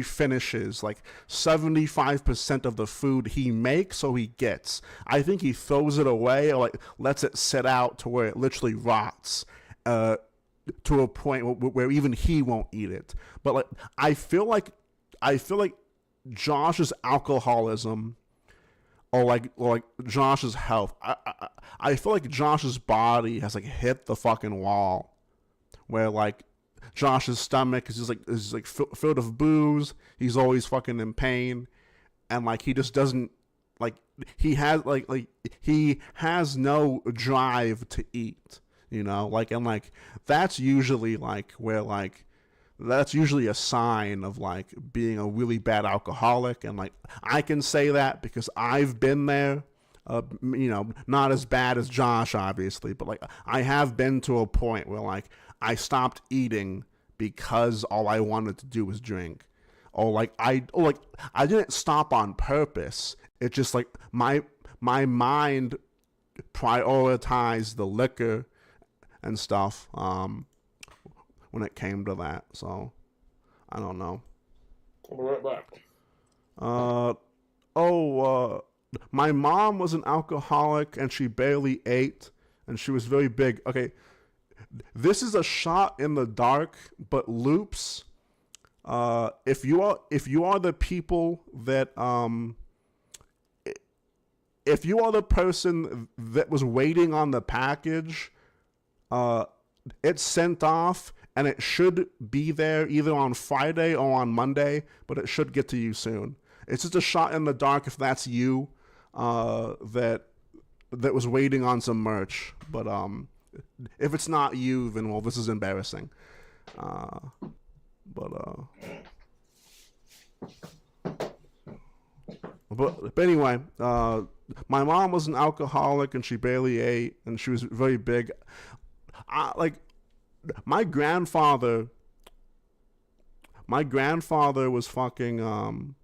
finishes like 75% of the food he makes or he gets. I think he throws it away or like lets it sit out to where it literally rots to a point where even he won't eat it. But like I feel like Josh's alcoholism or like Josh's health, I feel like Josh's body has like hit the fucking wall where like Josh's stomach is just like filled with booze. He's always fucking in pain, and like he just doesn't like he has no drive to eat. You know, like and like that's usually like where like that's usually a sign of like being a really bad alcoholic, and like I can say that because I've been there. You know, not as bad as Josh, obviously, but like I have been to a point where like I stopped eating because all I wanted to do was drink, or like I didn't stop on purpose. It just like my mind prioritized the liquor and stuff when it came to that. So I don't know. I'll be right back. My mom was an alcoholic and she barely ate and she was very big. Okay, this is a shot in the dark, but Loops, if you are the people that if you are the person that was waiting on the package, it's sent off and it should be there either on Friday or on Monday, but it should get to you soon. It's just a shot in the dark if that's you that was waiting on some merch. But if it's not you, then well, this is embarrassing. But anyway, my mom was an alcoholic and she barely ate and she was very big. Like my grandfather was fucking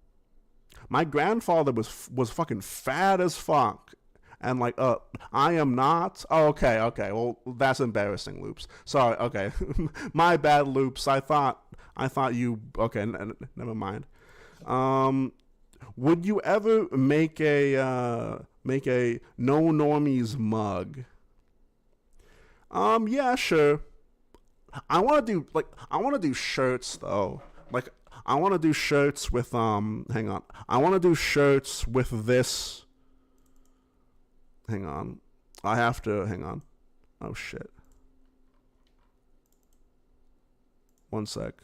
my grandfather was fucking fat as fuck. And like, I am not. Oh, okay. Well, that's embarrassing, Loops. Sorry. Okay, my bad, Loops. I thought you. Okay, never mind. Would you ever make a no normies mug? Yeah, sure. I want to do shirts though. Like, I want to do shirts with hang on. I want to do shirts with this. Hang on. I have to hang on. Oh shit. One sec.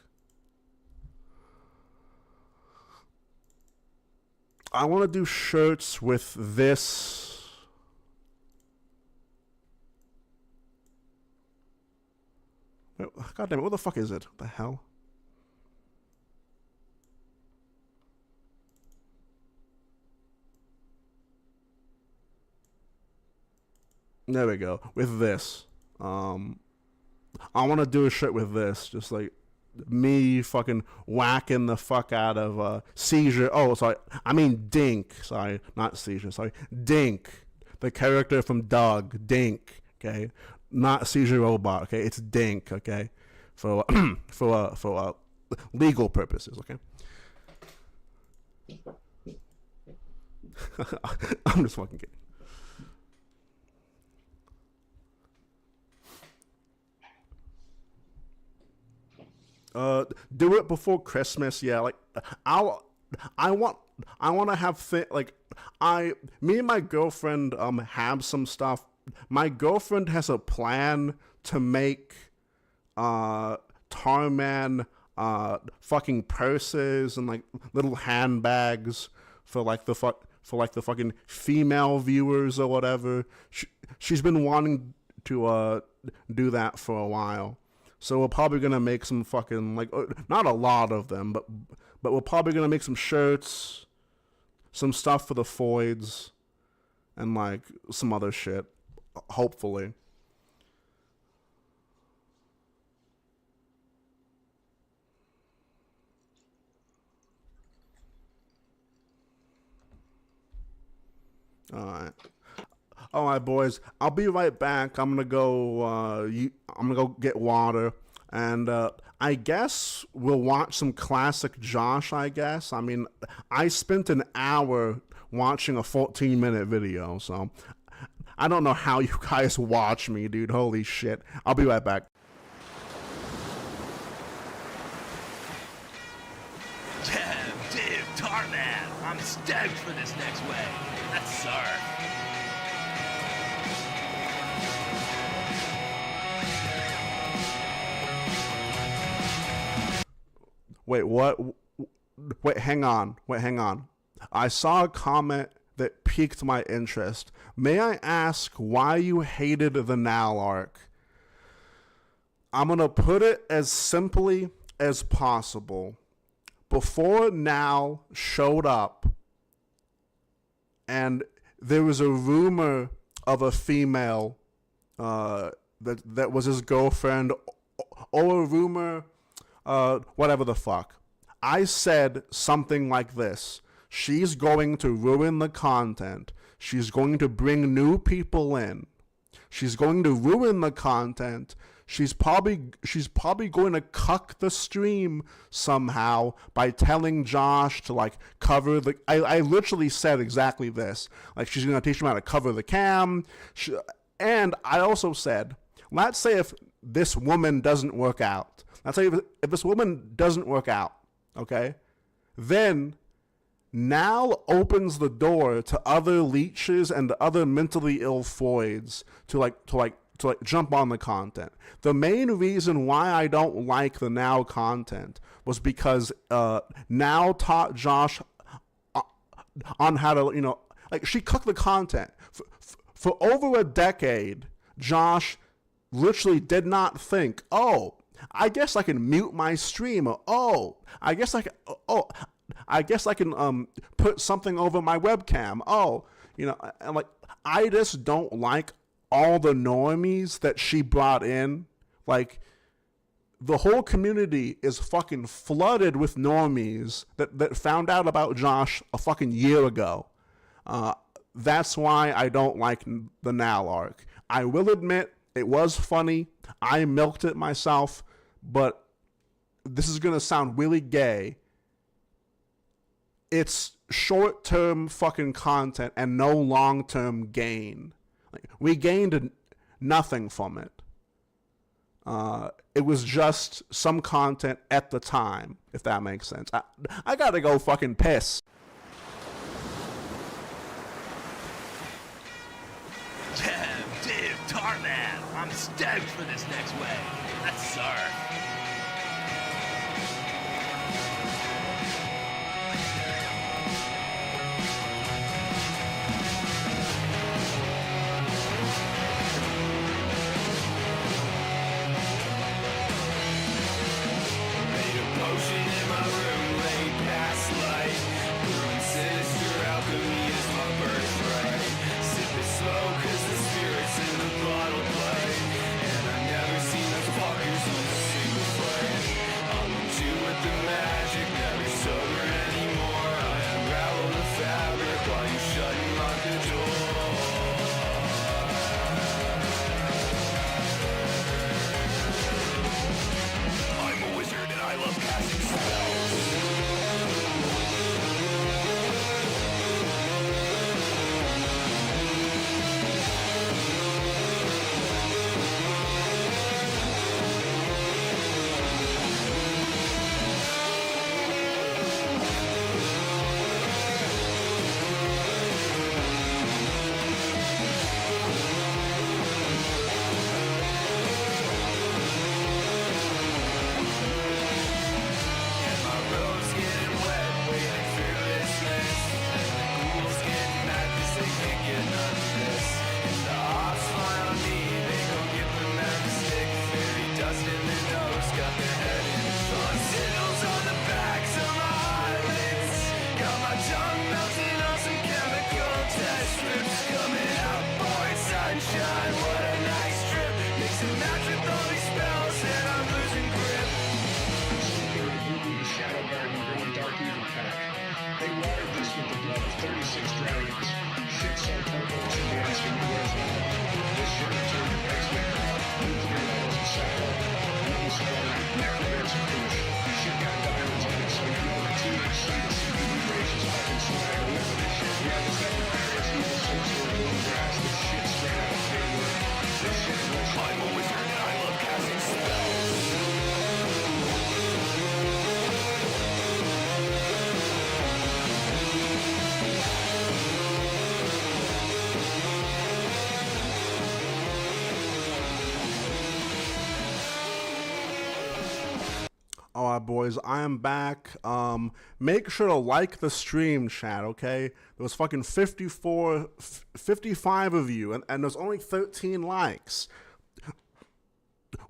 I want to do shirts with this. God damn it, what the fuck is it? What the hell? There we go. With this. I want to do a shirt with this. Just like me fucking whacking the fuck out of Seizure. Oh, sorry. I mean Dink. Sorry. Not Seizure. Sorry. Dink. The character from Doug. Dink. Okay. Not Seizure Robot. Okay. It's Dink. Okay. For legal purposes. Okay. I'm just fucking kidding. Do it before Christmas. Yeah, like I want to have me and my girlfriend have some stuff. My girlfriend has a plan to make Tarman fucking purses and like little handbags for the fucking female viewers or whatever. She's been wanting to do that for a while. So we're probably gonna make some fucking like not a lot of them, but but we're probably gonna make some shirts, some stuff for the Foids, and like some other shit, hopefully. All right, boys. I'll be right back. I'm gonna go. I'm gonna go get water, and I guess we'll watch some classic Josh. I guess. I mean, I spent an hour watching a 14-minute video, so I don't know how you guys watch me, dude. Holy shit! I'll be right back. Damn, Tarman, I'm stoked for this next wave. That's sir. Wait, what? Wait, hang on. I saw a comment that piqued my interest. May I ask why you hated the Nal arc? I'm gonna put it as simply as possible. Before Nal showed up, and there was a rumor of a female that was his girlfriend, or a rumor, whatever the fuck. I said something like this: she's going to ruin the content. She's going to bring new people in. She's going to ruin the content. She's probably going to cuck the stream somehow by telling Josh to like cover the. I literally said exactly this. Like, she's going to teach him how to cover the cam. And I also said, let's say if this woman doesn't work out. Let's say if this woman doesn't work out, okay, then Nal opens the door to other leeches and other mentally ill Foids to jump on the content. The main reason why I don't like the Nal content was because Nal taught Josh on how to, she cooked the content. For over a decade, Josh literally did not think, oh, I guess I can mute my stream, or I guess I can put something over my webcam. And like, I just don't like all the normies that she brought in. Like, the whole community is fucking flooded with normies that found out about Josh a fucking year ago. That's why I don't like the Nal arc. I will admit, it was funny. I milked it myself, but this is gonna sound really gay. It's short-term fucking content and no long-term gain. Like, we gained nothing from it. It was just some content at the time, if that makes sense. I gotta go fucking piss. Damn, Tarman, I'm stoked for this next wave. That's sir. Cause the spirits in the bottle play, and I've never seen those fuckers on a single with the blood of 36 dragons. Shit so purple, you should be asking me where's lava. This shit will turn your pacemaker. Nuclear levels of cycle. One spark, necromancer push. Shit got diamonds on it, so you know the THC, the CBD rage is fucking swag. Look at this shit. Yeah, this got the various evil sorcerer bluegrass. This shit straight out of Taylor. This shit will I'm a wizard and I love casting spells. All right, boys, I am back. Make sure to like the stream, chat, okay? There was fucking 55 of you, and there's only 13 likes.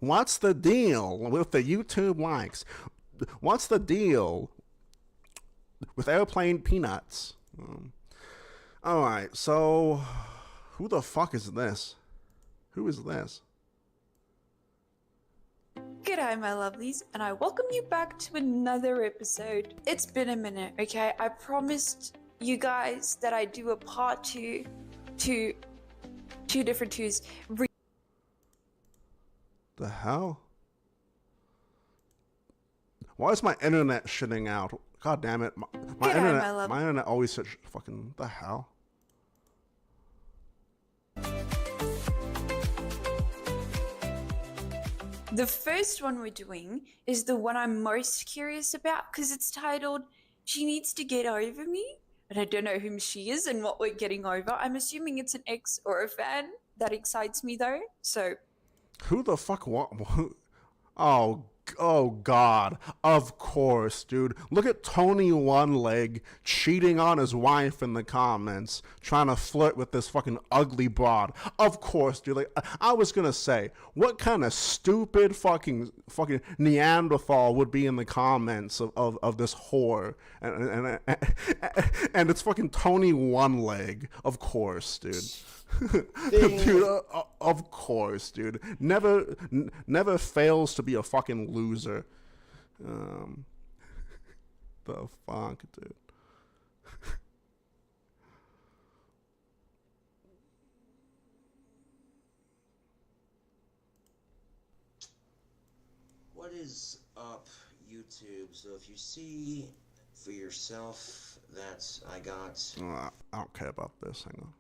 What's the deal with the YouTube likes? What's the deal with airplane peanuts? All right, so who the fuck is this? Who is this? G'day my lovelies, and I welcome you back to another episode. It's been a minute, okay? I promised you guys that I'd do a part two different twos. The hell? Why is my internet shitting out? God damn it. My G'day, my internet always says fucking the hell? The first one we're doing is the one I'm most curious about because it's titled She Needs to Get Over Me. And I don't know whom she is and what we're getting over. I'm assuming it's an ex or a fan. That excites me though. So Who the fuck what? Oh God. Of course, dude. Look at Tony One Leg cheating on his wife in the comments, trying to flirt with this fucking ugly broad. Of course, dude. Like, I was gonna say, what kind of stupid fucking Neanderthal would be in the comments of this whore? And it's fucking Tony One Leg. Of course, dude. Dude, of course, dude. Never fails to be a fucking loser. The fuck, dude. What is up, YouTube? So if you see for yourself that I got... I don't care about this. Hang on.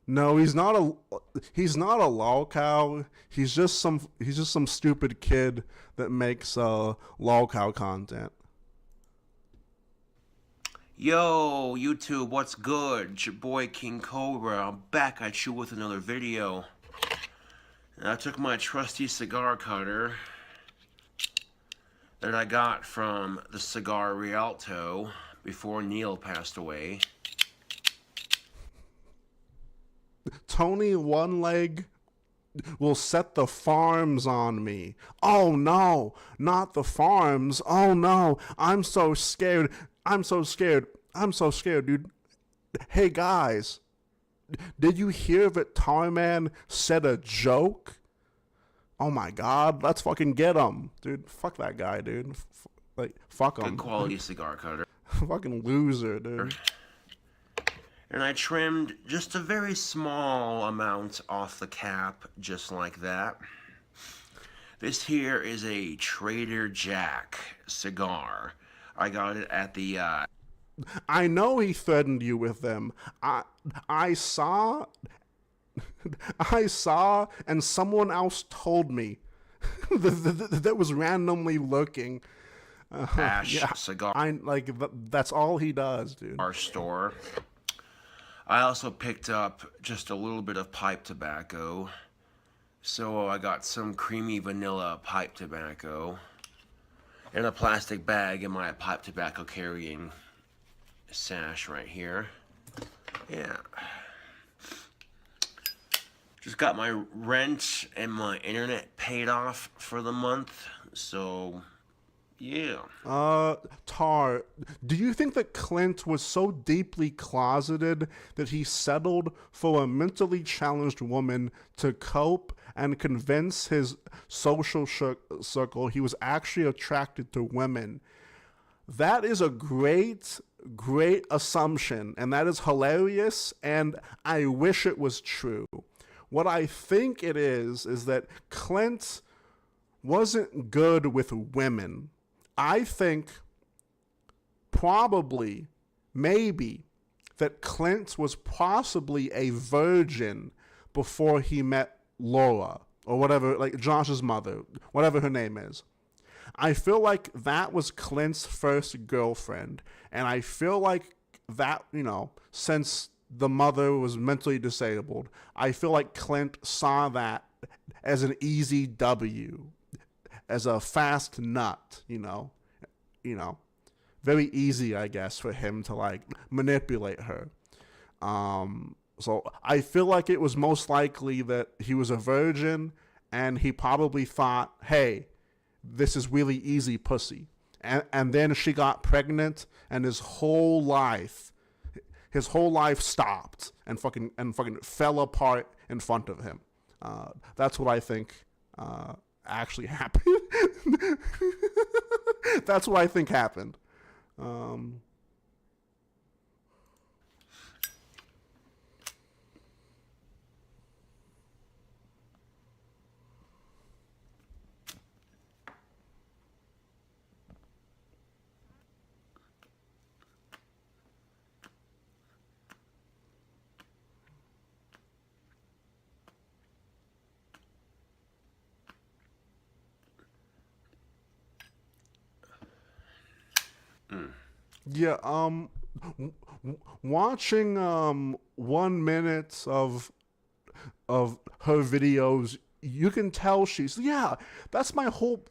No, he's not a lolcow. He's just some stupid kid that makes lolcow content. Yo, YouTube, what's good? It's your boy King Cobra. I'm back at you with another video. And I took my trusty cigar cutter that I got from the Cigar Rialto before Neil passed away. Tony One Leg will set the farms on me. Oh no, not the farms. Oh no, I'm so scared. I'm so scared, dude. Hey guys, did you hear that Tarman said a joke? Oh my god, let's fucking get him. Dude, fuck that guy, dude. Fuck him. Good quality cigar cutter. Fucking loser, dude. And I trimmed just a very small amount off the cap, just like that. This here is a Trader Jack cigar. I got it at the, I know he threatened you with them. I saw, and someone else told me that was randomly looking. Ash cigar. That's all he does, dude. Our store. I also picked up just a little bit of pipe tobacco. So I got some creamy vanilla pipe tobacco in a plastic bag in my pipe tobacco carrying sash right here. Yeah. Just got my rent and my internet paid off for the month, so yeah. Tar, do you think that Clint was so deeply closeted that he settled for a mentally challenged woman to cope and convince his social circle he was actually attracted to women? That is a great assumption, and that is hilarious, and I wish it was true. What I think it is that Clint wasn't good with women. I think probably, maybe, that Clint was possibly a virgin before he met Laura, or whatever, like Josh's mother, whatever her name is. I feel like that was Clint's first girlfriend, and I feel like that, since the mother was mentally disabled, I feel like Clint saw that as an easy W, as a fast nut, very easy, I guess, for him to like manipulate her. So I feel like it was most likely that he was a virgin, and he probably thought, hey, this is really easy pussy. And then she got pregnant, and his whole life stopped and fucking fell apart in front of him. That's what I think actually happened. That's what I think happened. Yeah, watching 1 minute of her videos, you can tell she's that's my whole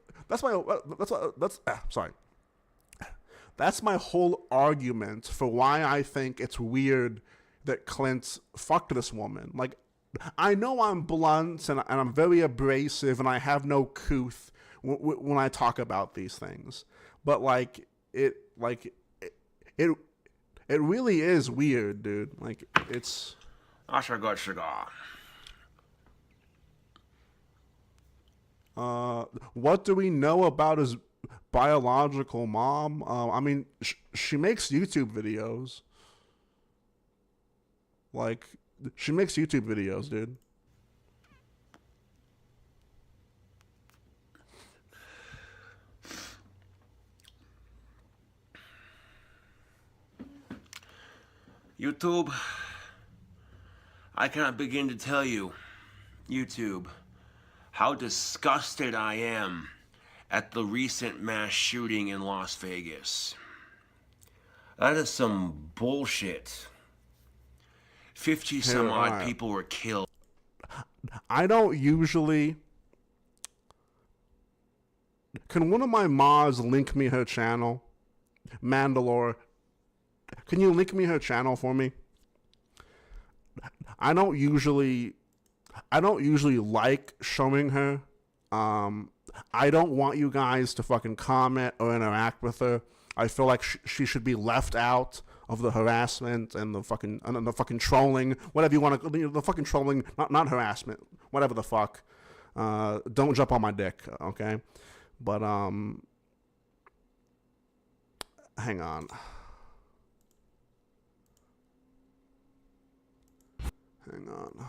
argument for why I think it's weird that Clint fucked this woman. Like, I know I'm blunt and I'm very abrasive and I have no couth when I talk about these things, but it really is weird, dude. Like, it's... What do we know about his biological mom? I mean, she makes YouTube videos. Like, she makes YouTube videos, dude. YouTube, I cannot begin to tell you, YouTube, how disgusted I am at the recent mass shooting in Las Vegas. That is some bullshit. 50 some odd people were killed. I don't usually... Can one of my mods link me her channel? Mandalore. Can you link me her channel for me? I don't usually like showing her. I don't want you guys to fucking comment or interact with her. I feel like she should be left out of the harassment and the fucking trolling, whatever you want to, the fucking trolling, not harassment, whatever the fuck. Don't jump on my dick, okay? But hang on. Hang on.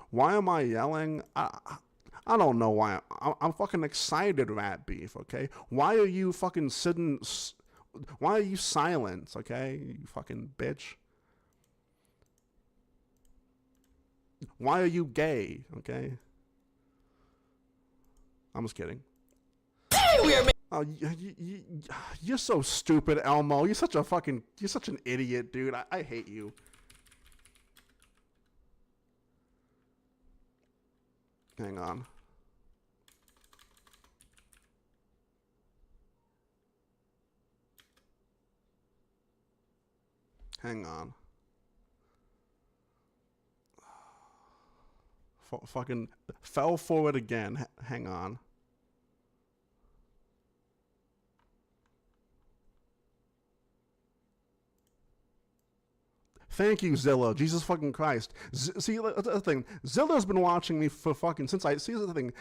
Why am I yelling? I don't know why. I'm fucking excited, Rat Beef, okay? Why are you fucking sitting... Why are you silent, okay? You fucking bitch. Why are you gay, okay? I'm just kidding. Oh, you're so stupid, Elmo. You're such an idiot, dude. I hate you. Hang on. Hang on. Fucking fell for it again. Hang on. Thank you, Zilla. Jesus fucking Christ. See, that's the thing. Zilla's been watching me for fucking since I. See, that's the thing.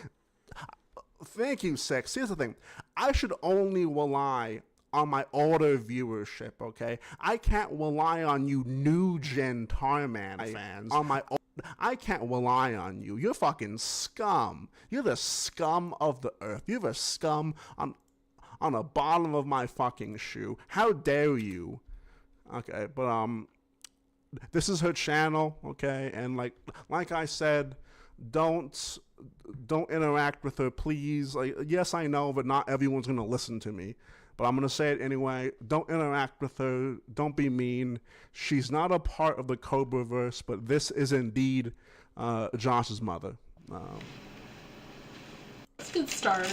Thank you, Six. Here's the thing. I should only rely on my older viewership, okay? I can't rely on you new gen Tarman fans. I can't rely on you. You're fucking scum. You're the scum of the earth. You're the scum on the bottom of my fucking shoe. How dare you? Okay, but this is her channel, okay? And like I said, don't interact with her, please. Like, yes, I know, but not everyone's gonna listen to me. But I'm gonna say it anyway. Don't interact with her. Don't be mean. She's not a part of the Cobraverse, but this is indeed Josh's mother. Let's get started.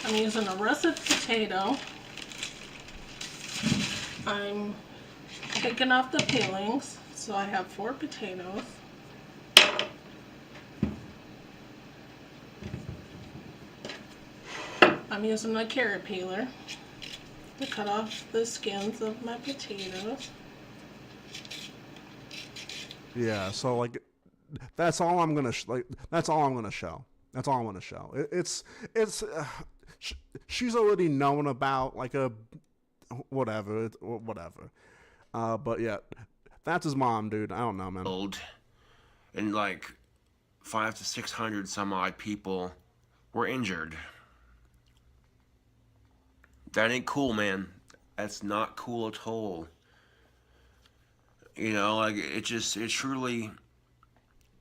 I'm using a russet potato. I'm taking off the peelings, so I have 4 potatoes. I'm using a carrot peeler to cut off the skins of my potatoes. Yeah, so that's all I'm gonna that's all I'm gonna show. That's all I'm gonna show. She's already known about whatever. But yeah, that's his mom, dude. I don't know, man. Old, and 500 to 600 some odd people were injured. That ain't cool, man. That's not cool at all. You know, it truly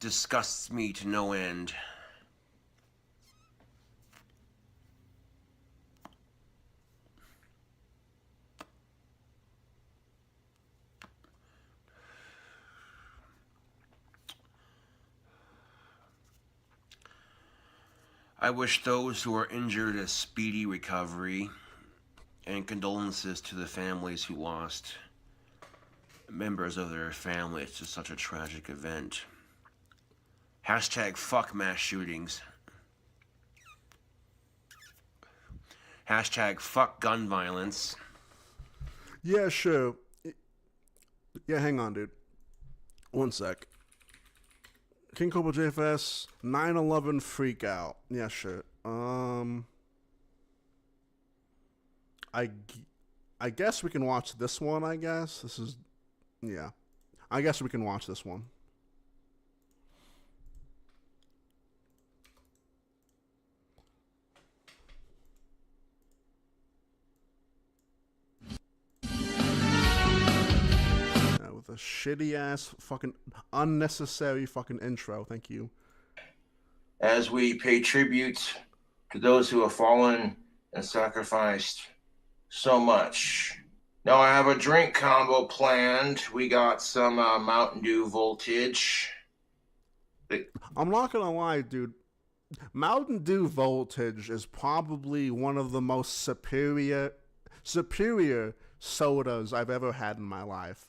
disgusts me to no end. I wish those who are injured a speedy recovery, and condolences to the families who lost members of their families to such a tragic event. Hashtag fuck mass shootings. Hashtag fuck gun violence. Yeah, sure. Yeah, hang on, dude. One sec. KingCobraJFS, 9/11 freak out. Yeah, sure. I guess we can watch this one, I guess. This is, yeah. I guess we can watch this one. Yeah, with a shitty ass fucking unnecessary fucking intro. Thank you. As we pay tribute to those who have fallen and sacrificed so much. Now I have a drink combo planned. We got some Mountain Dew Voltage. I'm not gonna lie, dude. Mountain Dew Voltage is probably one of the most superior sodas I've ever had in my life.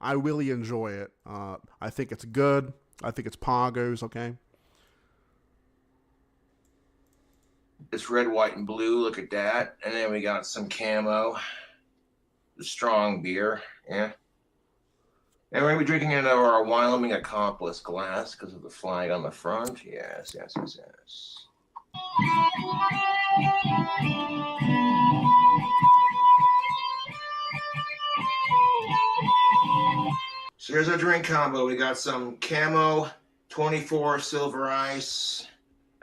I really enjoy it. I think it's good. I think it's poggers, okay? It's red, white, and blue. Look at that. And then we got some camo. The strong beer. Yeah. And we're going to be drinking out of our Wyoming Accomplice glass because of the flag on the front. Yes, yes, yes, yes. So here's our drink combo. We got some camo, 24 silver ice.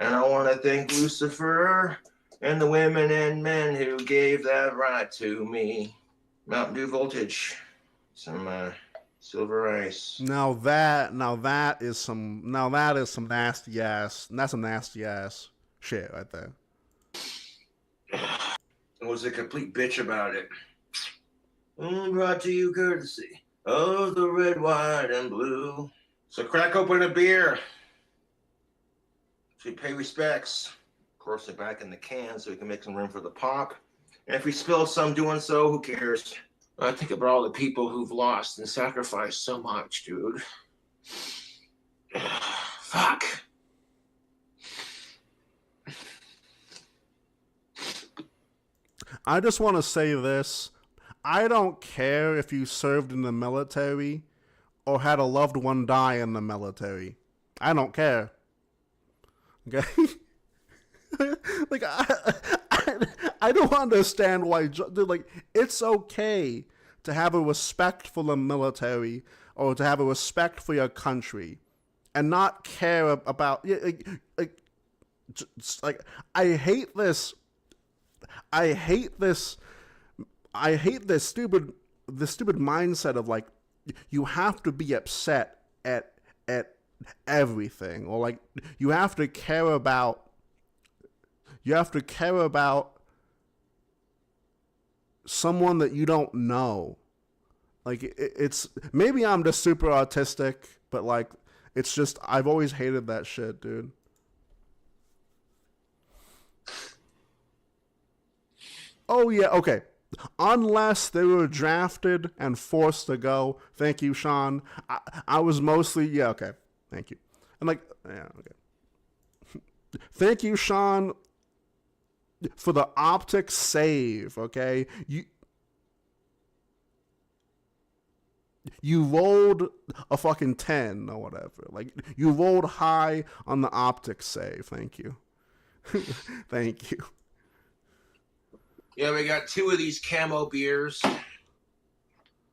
And I want to thank Lucifer and the women and men who gave that right to me. Mountain Dew Voltage. Some silver ice. Now that is some nasty ass shit right there. I was a complete bitch about it. Only brought to you courtesy of the red, white, and blue. So crack open a beer. So we pay respects. Of course, they're back in the can so we can make some room for the pop. And if we spill some doing so, who cares? I think about all the people who've lost and sacrificed so much, dude. Fuck. I just want to say this. I don't care if you served in the military or had a loved one die in the military. I don't care. Okay? Like, I don't understand why, dude, like, it's okay to have a respect for the military or to have a respect for your country and not care about, like, I hate this stupid mindset of like, you have to be upset at everything, or like you have to care about someone that you don't know. Like it's maybe I'm just super autistic, but like it's just I've always hated that shit, dude. Oh yeah, okay. Unless they were drafted and forced to go. Thank you, Sean. I was mostly, yeah, okay. Thank you. And like, yeah, okay. Thank you, Sean, for the optic save, okay? You rolled a fucking 10 or whatever. Like, you rolled high on the optic save. Thank you. Thank you. Yeah, we got 2 of these camo beers.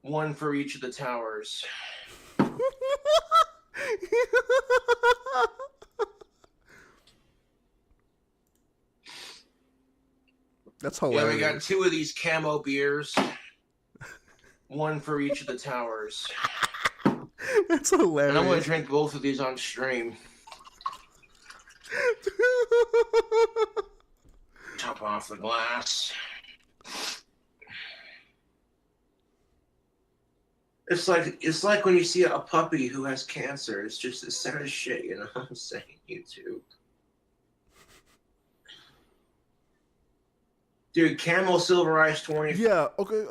1 for each of the towers. That's hilarious. Yeah, we got 2 of these camo beers. 1 for each of the towers. That's hilarious. And I'm going to drink both of these on stream. Top off the glass. It's like when you see a puppy who has cancer. It's just the saddest shit, you know what I'm saying, YouTube? Dude, Camel Silver Ice 20. Yeah, okay,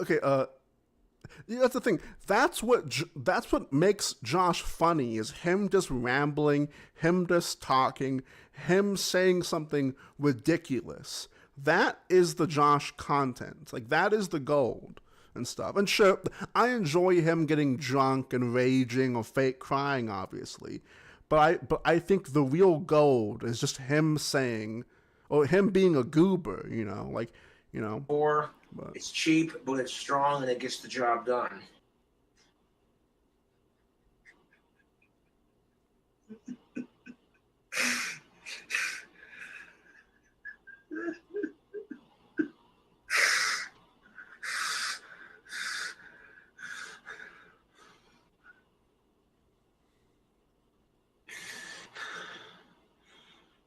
yeah, that's the thing. That's what makes Josh funny, is him just rambling, him just talking, him saying something ridiculous. That is the Josh content. Like, that is the gold and stuff. And sure, I enjoy him getting drunk and raging or fake crying, obviously. But I think the real gold is just him saying, or him being a goober, you know, like, you know. Or it's cheap, but it's strong and it gets the job done.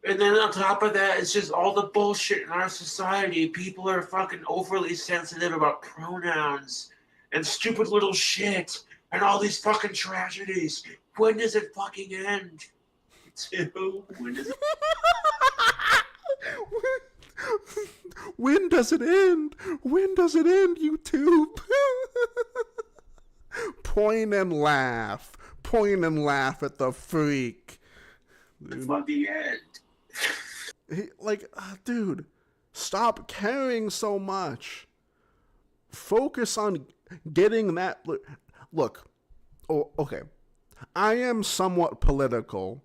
And then on top of that, it's just all the bullshit in our society. People are fucking overly sensitive about pronouns and stupid little shit and all these fucking tragedies. When does it fucking end? When does it... When does it end? When does it end, YouTube? Point and laugh. Point and laugh at the freak. It's not the end. Dude, stop caring so much. Focus on getting that. Look, okay. I am somewhat political,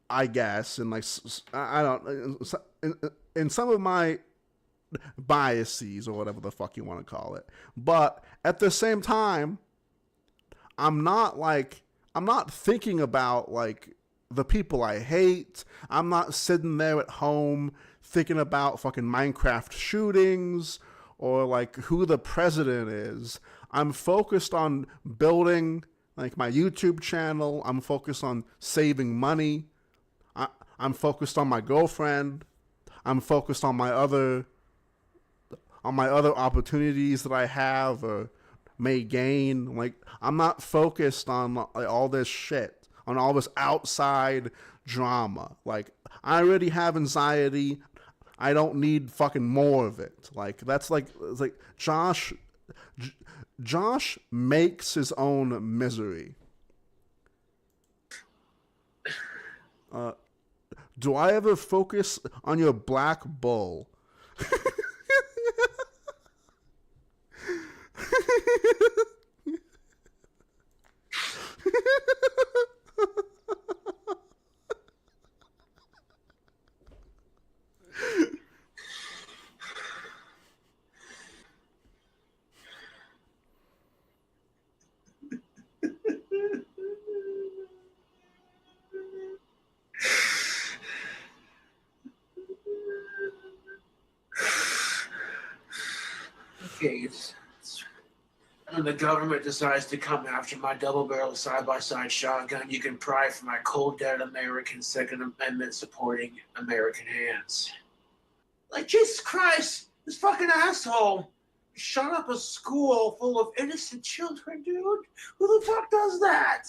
I guess, and like I don't in some of my biases or whatever the fuck you want to call it. But at the same time, I'm not thinking about like the people I hate. I'm not sitting there at home thinking about fucking Minecraft shootings or like who the president is. I'm focused on building like my YouTube channel. I'm focused on saving money. I'm focused on my girlfriend. I'm focused on my other opportunities that I have or may gain. Like, I'm not focused on like, all this shit, on all this outside drama. Like, I already have anxiety. I don't need fucking more of it. Like, that's like, it's like Josh Josh makes his own misery. Do I ever focus on your black bull? Okay, when the government decides to come after my double-barrel side-by-side shotgun, you can pry for my cold-dead American Second Amendment supporting American hands. Like, Jesus Christ, this fucking asshole shot up a school full of innocent children, dude. Who the fuck does that?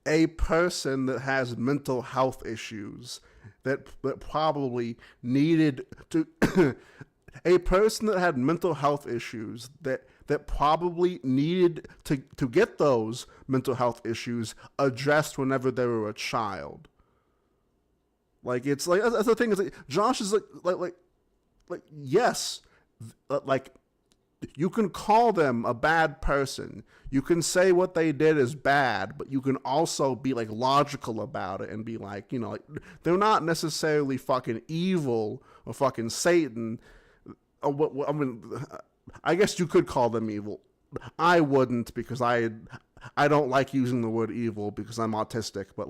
A person that has mental health issues that probably needed to a person that had mental health issues that probably needed to get those mental health issues addressed whenever they were a child. Like, it's like, that's the thing, is like, Josh is like yes, like, you can call them a bad person. You can say what they did is bad, but you can also be like logical about it and be like, you know, like, they're not necessarily fucking evil or fucking Satan. I mean, I guess you could call them evil. I wouldn't, because I don't like using the word evil because I'm autistic. But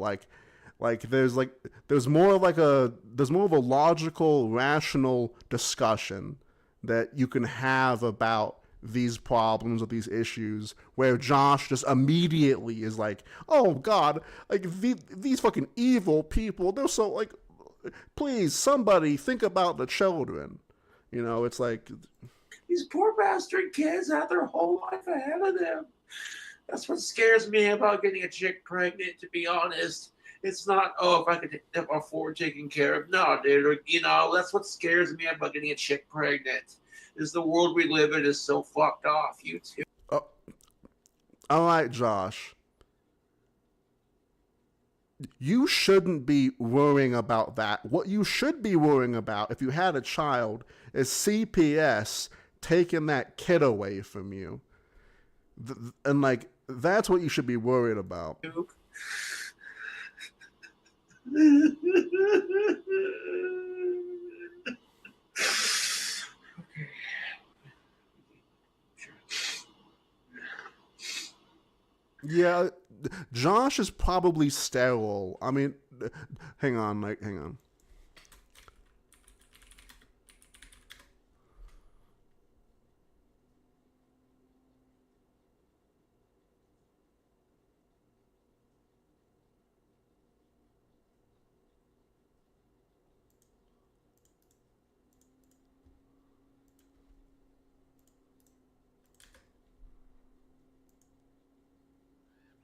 there's more of a logical, rational discussion that you can have about these problems or these issues, where Josh just immediately is like, oh God, like these fucking evil people, they're so like, please somebody think about the children. You know, it's like, These poor bastard kids have their whole life ahead of them. That's what scares me about getting a chick pregnant, to be honest. It's not, oh, if I could afford taking care of. No, dude, you know, that's what scares me about getting a chick pregnant, is the world we live in is so fucked off, you two. oh, all right, Josh. You shouldn't be worrying about that. What you should be worrying about if you had a child is CPS taking that kid away from you. And like, that's what you should be worried about. Yeah, Josh is probably sterile. I mean, hang on.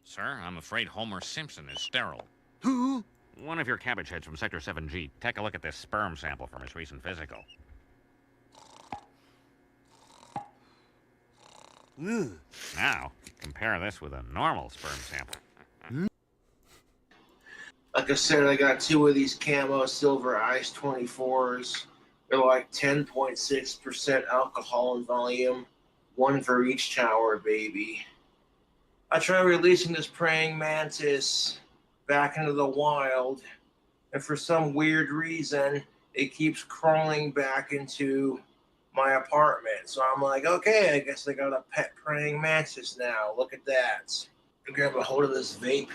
Sir, I'm afraid Homer Simpson is sterile. Who? One of your cabbage heads from Sector 7G. Take a look at this sperm sample from his recent physical. Ugh. Now, compare this with a normal sperm sample. Like I said, I got 2 of these camo silver ice 24s. They're like 10.6% alcohol in volume. 1 for each shower, baby. I tried releasing this praying mantis back into the wild, and for some weird reason, it keeps crawling back into my apartment. So I'm like, okay, I guess I got a pet praying mantis now. Look at that. I grab a hold of this vape.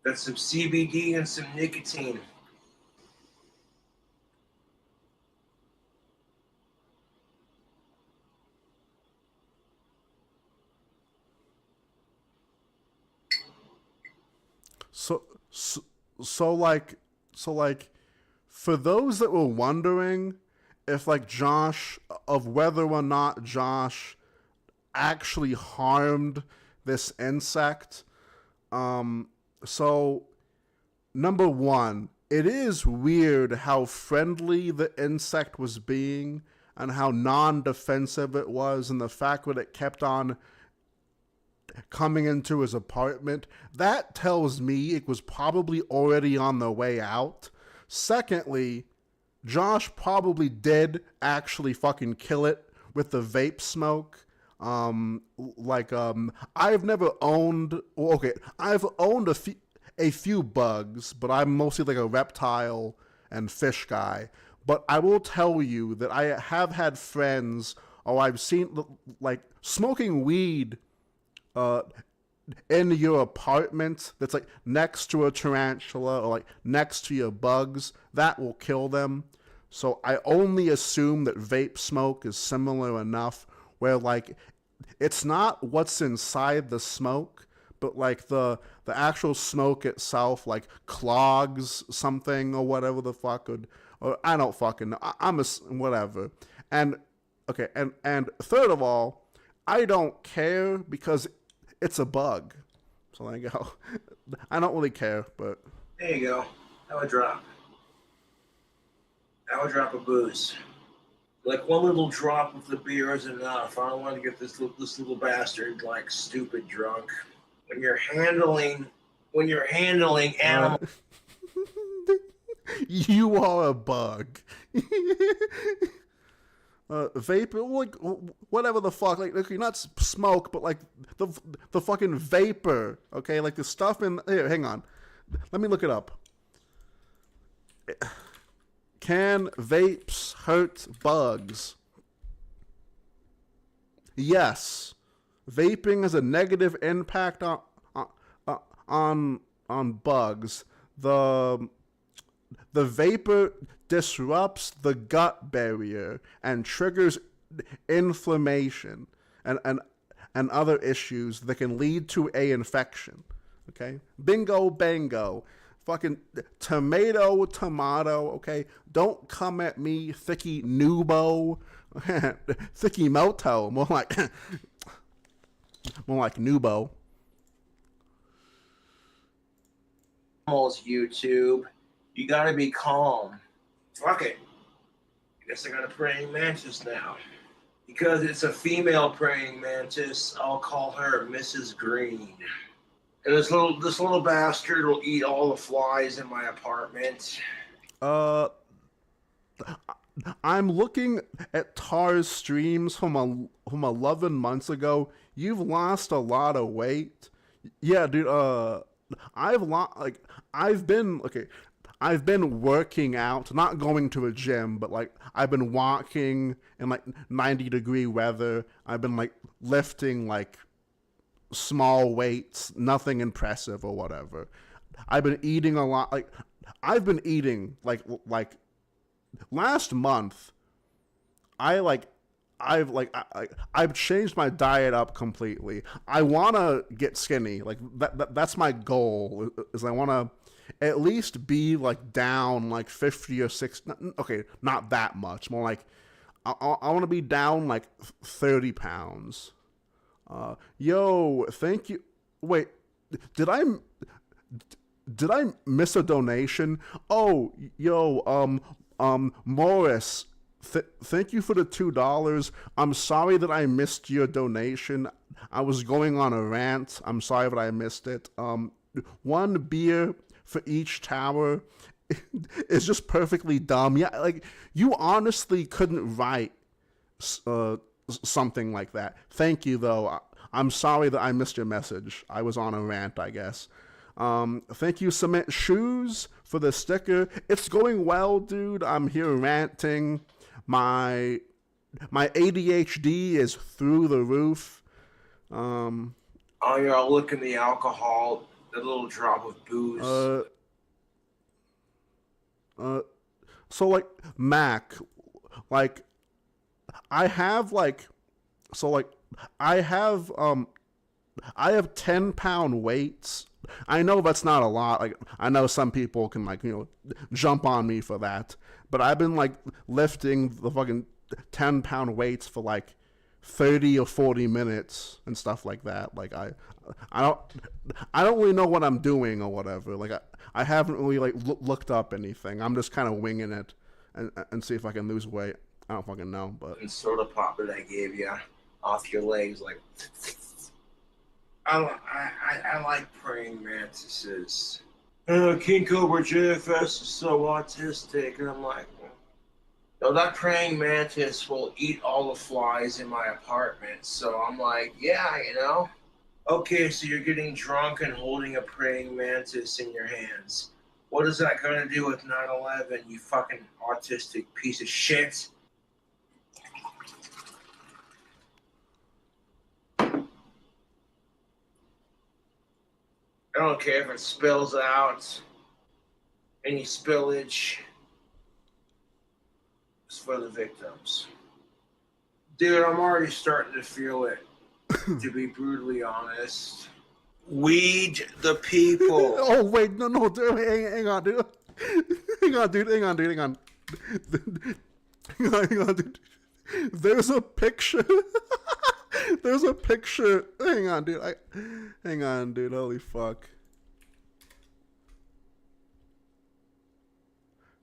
Got some CBD and some nicotine. So like, for those that were wondering if like Josh, of whether or not Josh actually harmed this insect, so number one, it is weird how friendly the insect was being and how non-defensive it was, and the fact that it kept on coming into his apartment, that tells me it was probably already on the way out. Secondly, Josh probably did actually fucking kill it with the vape smoke. I've never owned, I've owned a few bugs, but I'm mostly like a reptile and fish guy. But I will tell you that I have had friends, or I've seen, like, smoking weed in your apartment that's like next to a tarantula or like next to your bugs, that will kill them. So I only assume that vape smoke is similar enough where, like, it's not what's inside the smoke, but like the actual smoke itself, like, clogs something or whatever the fuck, or I don't fucking know. I'm a whatever. And okay, and third of all, I don't care because it's a bug. So there you go. I don't really care, but There you go. Have a drop. Have a drop of booze. Like, one little drop of the beer is enough. I don't want to get this little bastard, like, stupid drunk. When you're handling animals. You are a bug. Vapor, like, whatever the fuck, like, okay, not smoke, but like the fucking vapor, okay, like the stuff in here. Hang on, let me look it up. Can vapes hurt bugs? Yes, vaping has a negative impact on bugs. The vapor disrupts the gut barrier and triggers inflammation and other issues that can lead to a infection. Okay? Bingo, bango. Fucking tomato, okay? Don't come at me, thicky nubo. Thicky moto. More like nubo. YouTube. You gotta be calm. Fuck it. I guess I got a praying mantis now. Because it's a female praying mantis, I'll call her Mrs. Green. And this little bastard will eat all the flies in my apartment. I'm looking at Tar's streams from 11 months ago. You've lost a lot of weight. Yeah, dude. I've been working out, not going to a gym, but like I've been walking in like 90-degree weather. I've been like lifting like small weights, nothing impressive or whatever. I've been eating a lot. Like I've been eating like last month. I've changed my diet up completely. I want to get skinny. Like that's my goal. Is I want to at least be like down like 50 or 60. Okay, not that much. More like I want to be down like 30 pounds. Yo, thank you. Wait, did I miss a donation? Oh, yo, Morris. Thank you for the $2. I'm sorry that I missed your donation. I was going on a rant. I'm sorry that I missed it. One beer for each tower is just perfectly dumb. Yeah, like you honestly couldn't write something like that. Thank you though. I'm sorry that I missed your message. I was on a rant, I guess. Thank you, Cement Shoes, for the sticker. It's going well, dude. I'm here ranting. My ADHD is through the roof. Oh, yeah, look in the alcohol, a little drop of booze. So like Mac, like I have 10-pound weights. I know that's not a lot. Like I know some people can jump on me for that. But I've been like lifting the fucking 10-pound weights for like 30 or 40 minutes and stuff like that. Like I don't really know what I'm doing or whatever. Like I haven't really like looked up anything. I'm just kind of winging it and see if I can lose weight. I don't fucking know, but And soda pop that I gave you off your legs, like. I like praying mantises. KingCobraJFS is so autistic, and I'm like, no, that praying mantis will eat all the flies in my apartment. So I'm like, yeah, you know. Okay, so you're getting drunk and holding a praying mantis in your hands. What is that going to do with 9/11, you fucking autistic piece of shit? I don't care if it spills out. Any spillage is for the victims. Dude, I'm already starting to feel it, to be brutally honest. Weed the people. oh wait, no, dude, hang on, dude. Hang on, dude. Hang on. Hang on, dude. There's a picture. There's a picture. Hang on, dude. Hang on, dude. Holy fuck.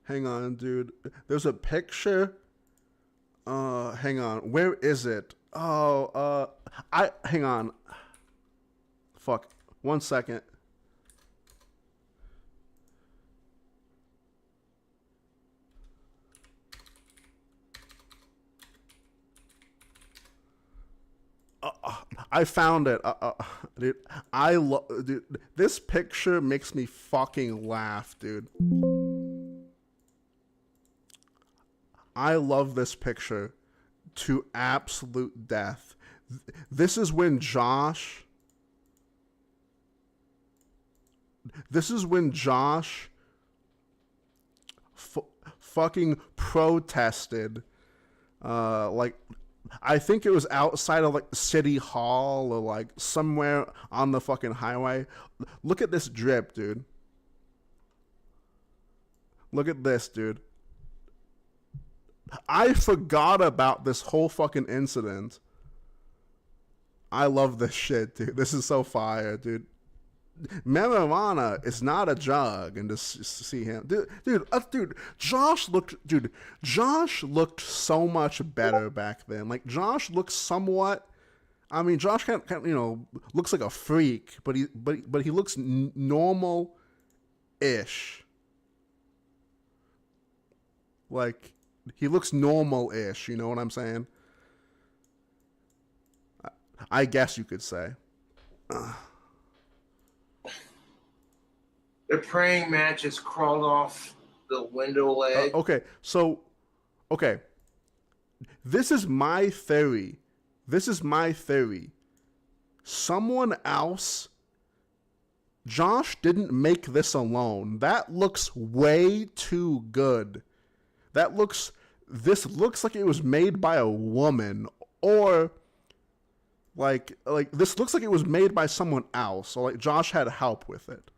Hang on, dude. There's a picture. Hang on. Where is it? Oh, hang on. Fuck. 1 second. I found it. Dude, dude, this picture makes me fucking laugh, dude. I love this picture to absolute death. This is when Josh fucking protested, like, I think it was outside of like City Hall or like somewhere on the fucking highway. Look at this drip, dude. Look at this, dude. I forgot about this whole fucking incident. I love this shit, dude. This is so fire, dude. Marijuana is not a drug, and to see him, dude, Josh looked so much better back then. Like, Josh looks somewhat. I mean, Josh kind of, you know, looks like a freak, but he looks normal-ish. Like, he looks normal-ish. You know what I'm saying? I guess you could say. The praying mantis crawled off the window ledge. Okay. This is my theory. Someone else. Josh didn't make this alone. That looks way too good. This looks like it was made by a woman, or like this looks like it was made by someone else, or like Josh had help with it.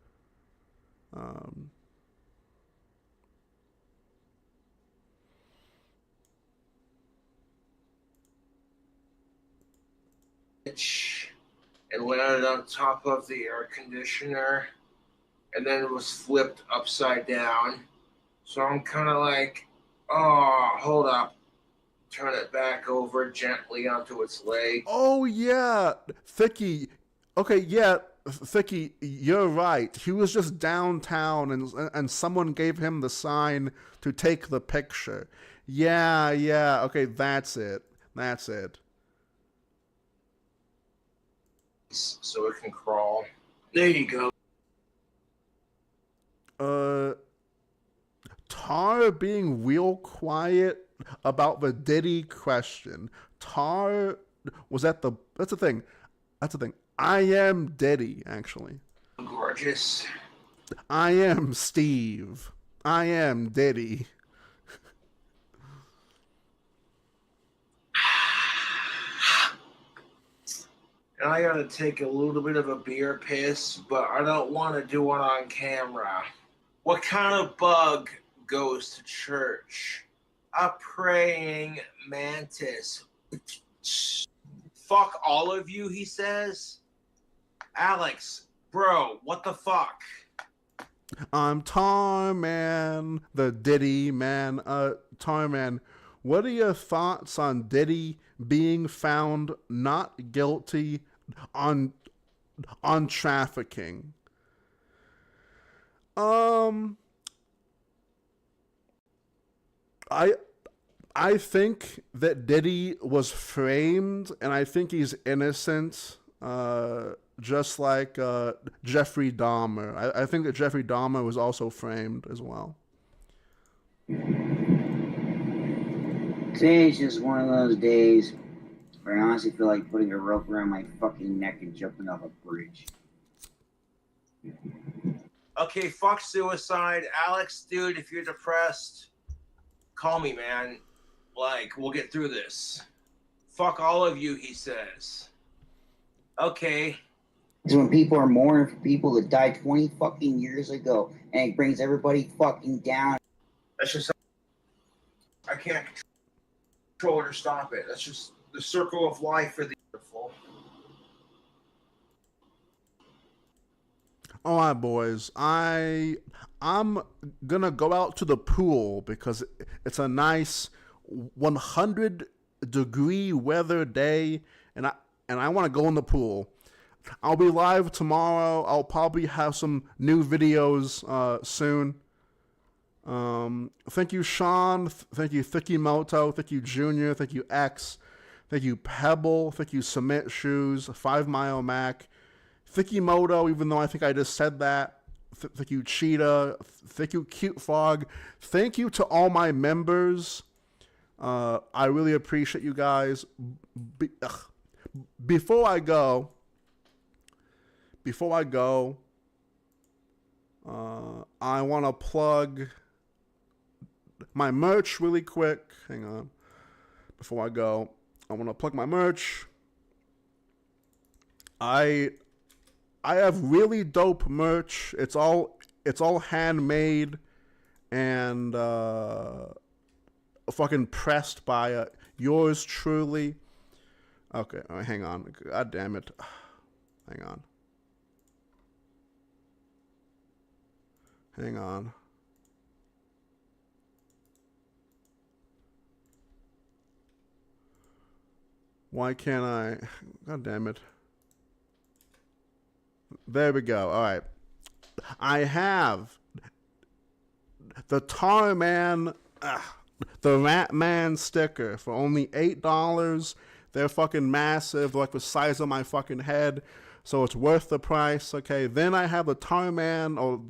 And landed on top of the air conditioner, and then it was flipped upside down. So I'm kind of like, oh, hold up. Turn it back over gently onto its leg. Oh, yeah. Thicky. Okay, yeah. Thicky, you're right. He was just downtown, and someone gave him the sign to take the picture. Yeah. Okay, that's it. So it can crawl. There you go. Tar being real quiet about the Diddy question. Tar was that's the thing. I am Diddy, actually. Gorgeous. I am Steve. I am Diddy. And I gotta take a little bit of a beer piss, but I don't want to do it on camera. What kind of bug goes to church? A praying mantis. Fuck all of you, he says. Alex, bro, what the fuck? I'm Tar Man, the Diddy man. Tar Man, what are your thoughts on Diddy being found not guilty on trafficking? I think that Diddy was framed, and I think he's innocent, just like Jeffrey Dahmer. I think that Jeffrey Dahmer was also framed as well. Today's just one of those days where I honestly feel like putting a rope around my fucking neck and jumping off a bridge. Okay, fuck suicide. Alex, dude, if you're depressed, call me, man. Like, we'll get through this. Fuck all of you, he says. Okay. It's when people are mourning for people that died 20 fucking years ago, and it brings everybody fucking down. That's just... I can't control it or stop it. That's just the circle of life for the beautiful. All right, boys. I'm gonna go out to the pool because it's a nice 100-degree weather day, and I want to go in the pool. I'll be live tomorrow. I'll probably have some new videos soon. Thank you, Sean. Thank you, Thikimoto. Thank you, Junior. Thank you, X. Thank you, Pebble. Thank you, Cement Shoes. 5 Mile Mac. Thikimoto, even though I think I just said that. Thank you, Cheetah. Thank you, Cute Frog. Thank you to all my members. I really appreciate you guys. Before I go, I want to plug my merch really quick. Hang on. Before I go, I want to plug my merch. I have really dope merch. It's all handmade and fucking pressed by yours truly. Okay, all right, hang on. God damn it. Hang on. Hang on. Why can't I? God damn it. There we go. All right. I have the Tar Man, the Rat Man sticker for only $8. They're fucking massive, like the size of my fucking head, so it's worth the price. Okay. Then I have the Tar Man or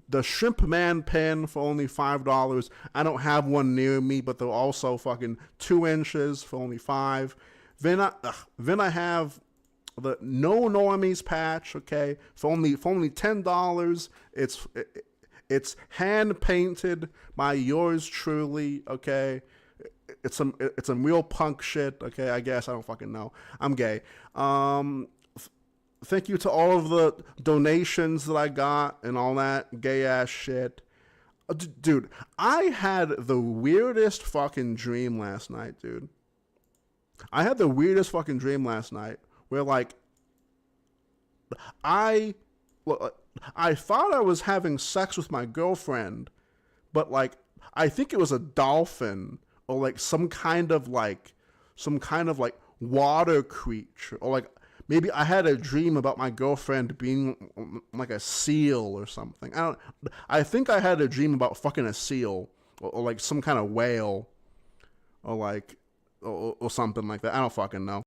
the Shrimp Man pin for only $5. I don't have one near me, but they're also fucking 2 inches for only $5. Then I have the No Normies patch, okay, for only $10. It's hand painted by yours truly, okay. It's some real punk shit, okay. I guess I don't fucking know. I'm gay. Thank you to all of the donations that I got and all that gay ass shit. Dude, I had the weirdest fucking dream last night, dude. I had the weirdest fucking dream last night where, like, I thought I was having sex with my girlfriend, but, like, I think it was a dolphin or, like, some kind of water creature, or, like, maybe I had a dream about my girlfriend being like a seal or something. I think I had a dream about fucking a seal or like some kind of whale or like or something like that. I don't fucking know.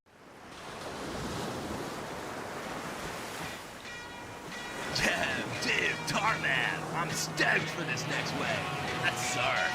Damn, Tarman, I'm stoked for this next wave. Let's surf.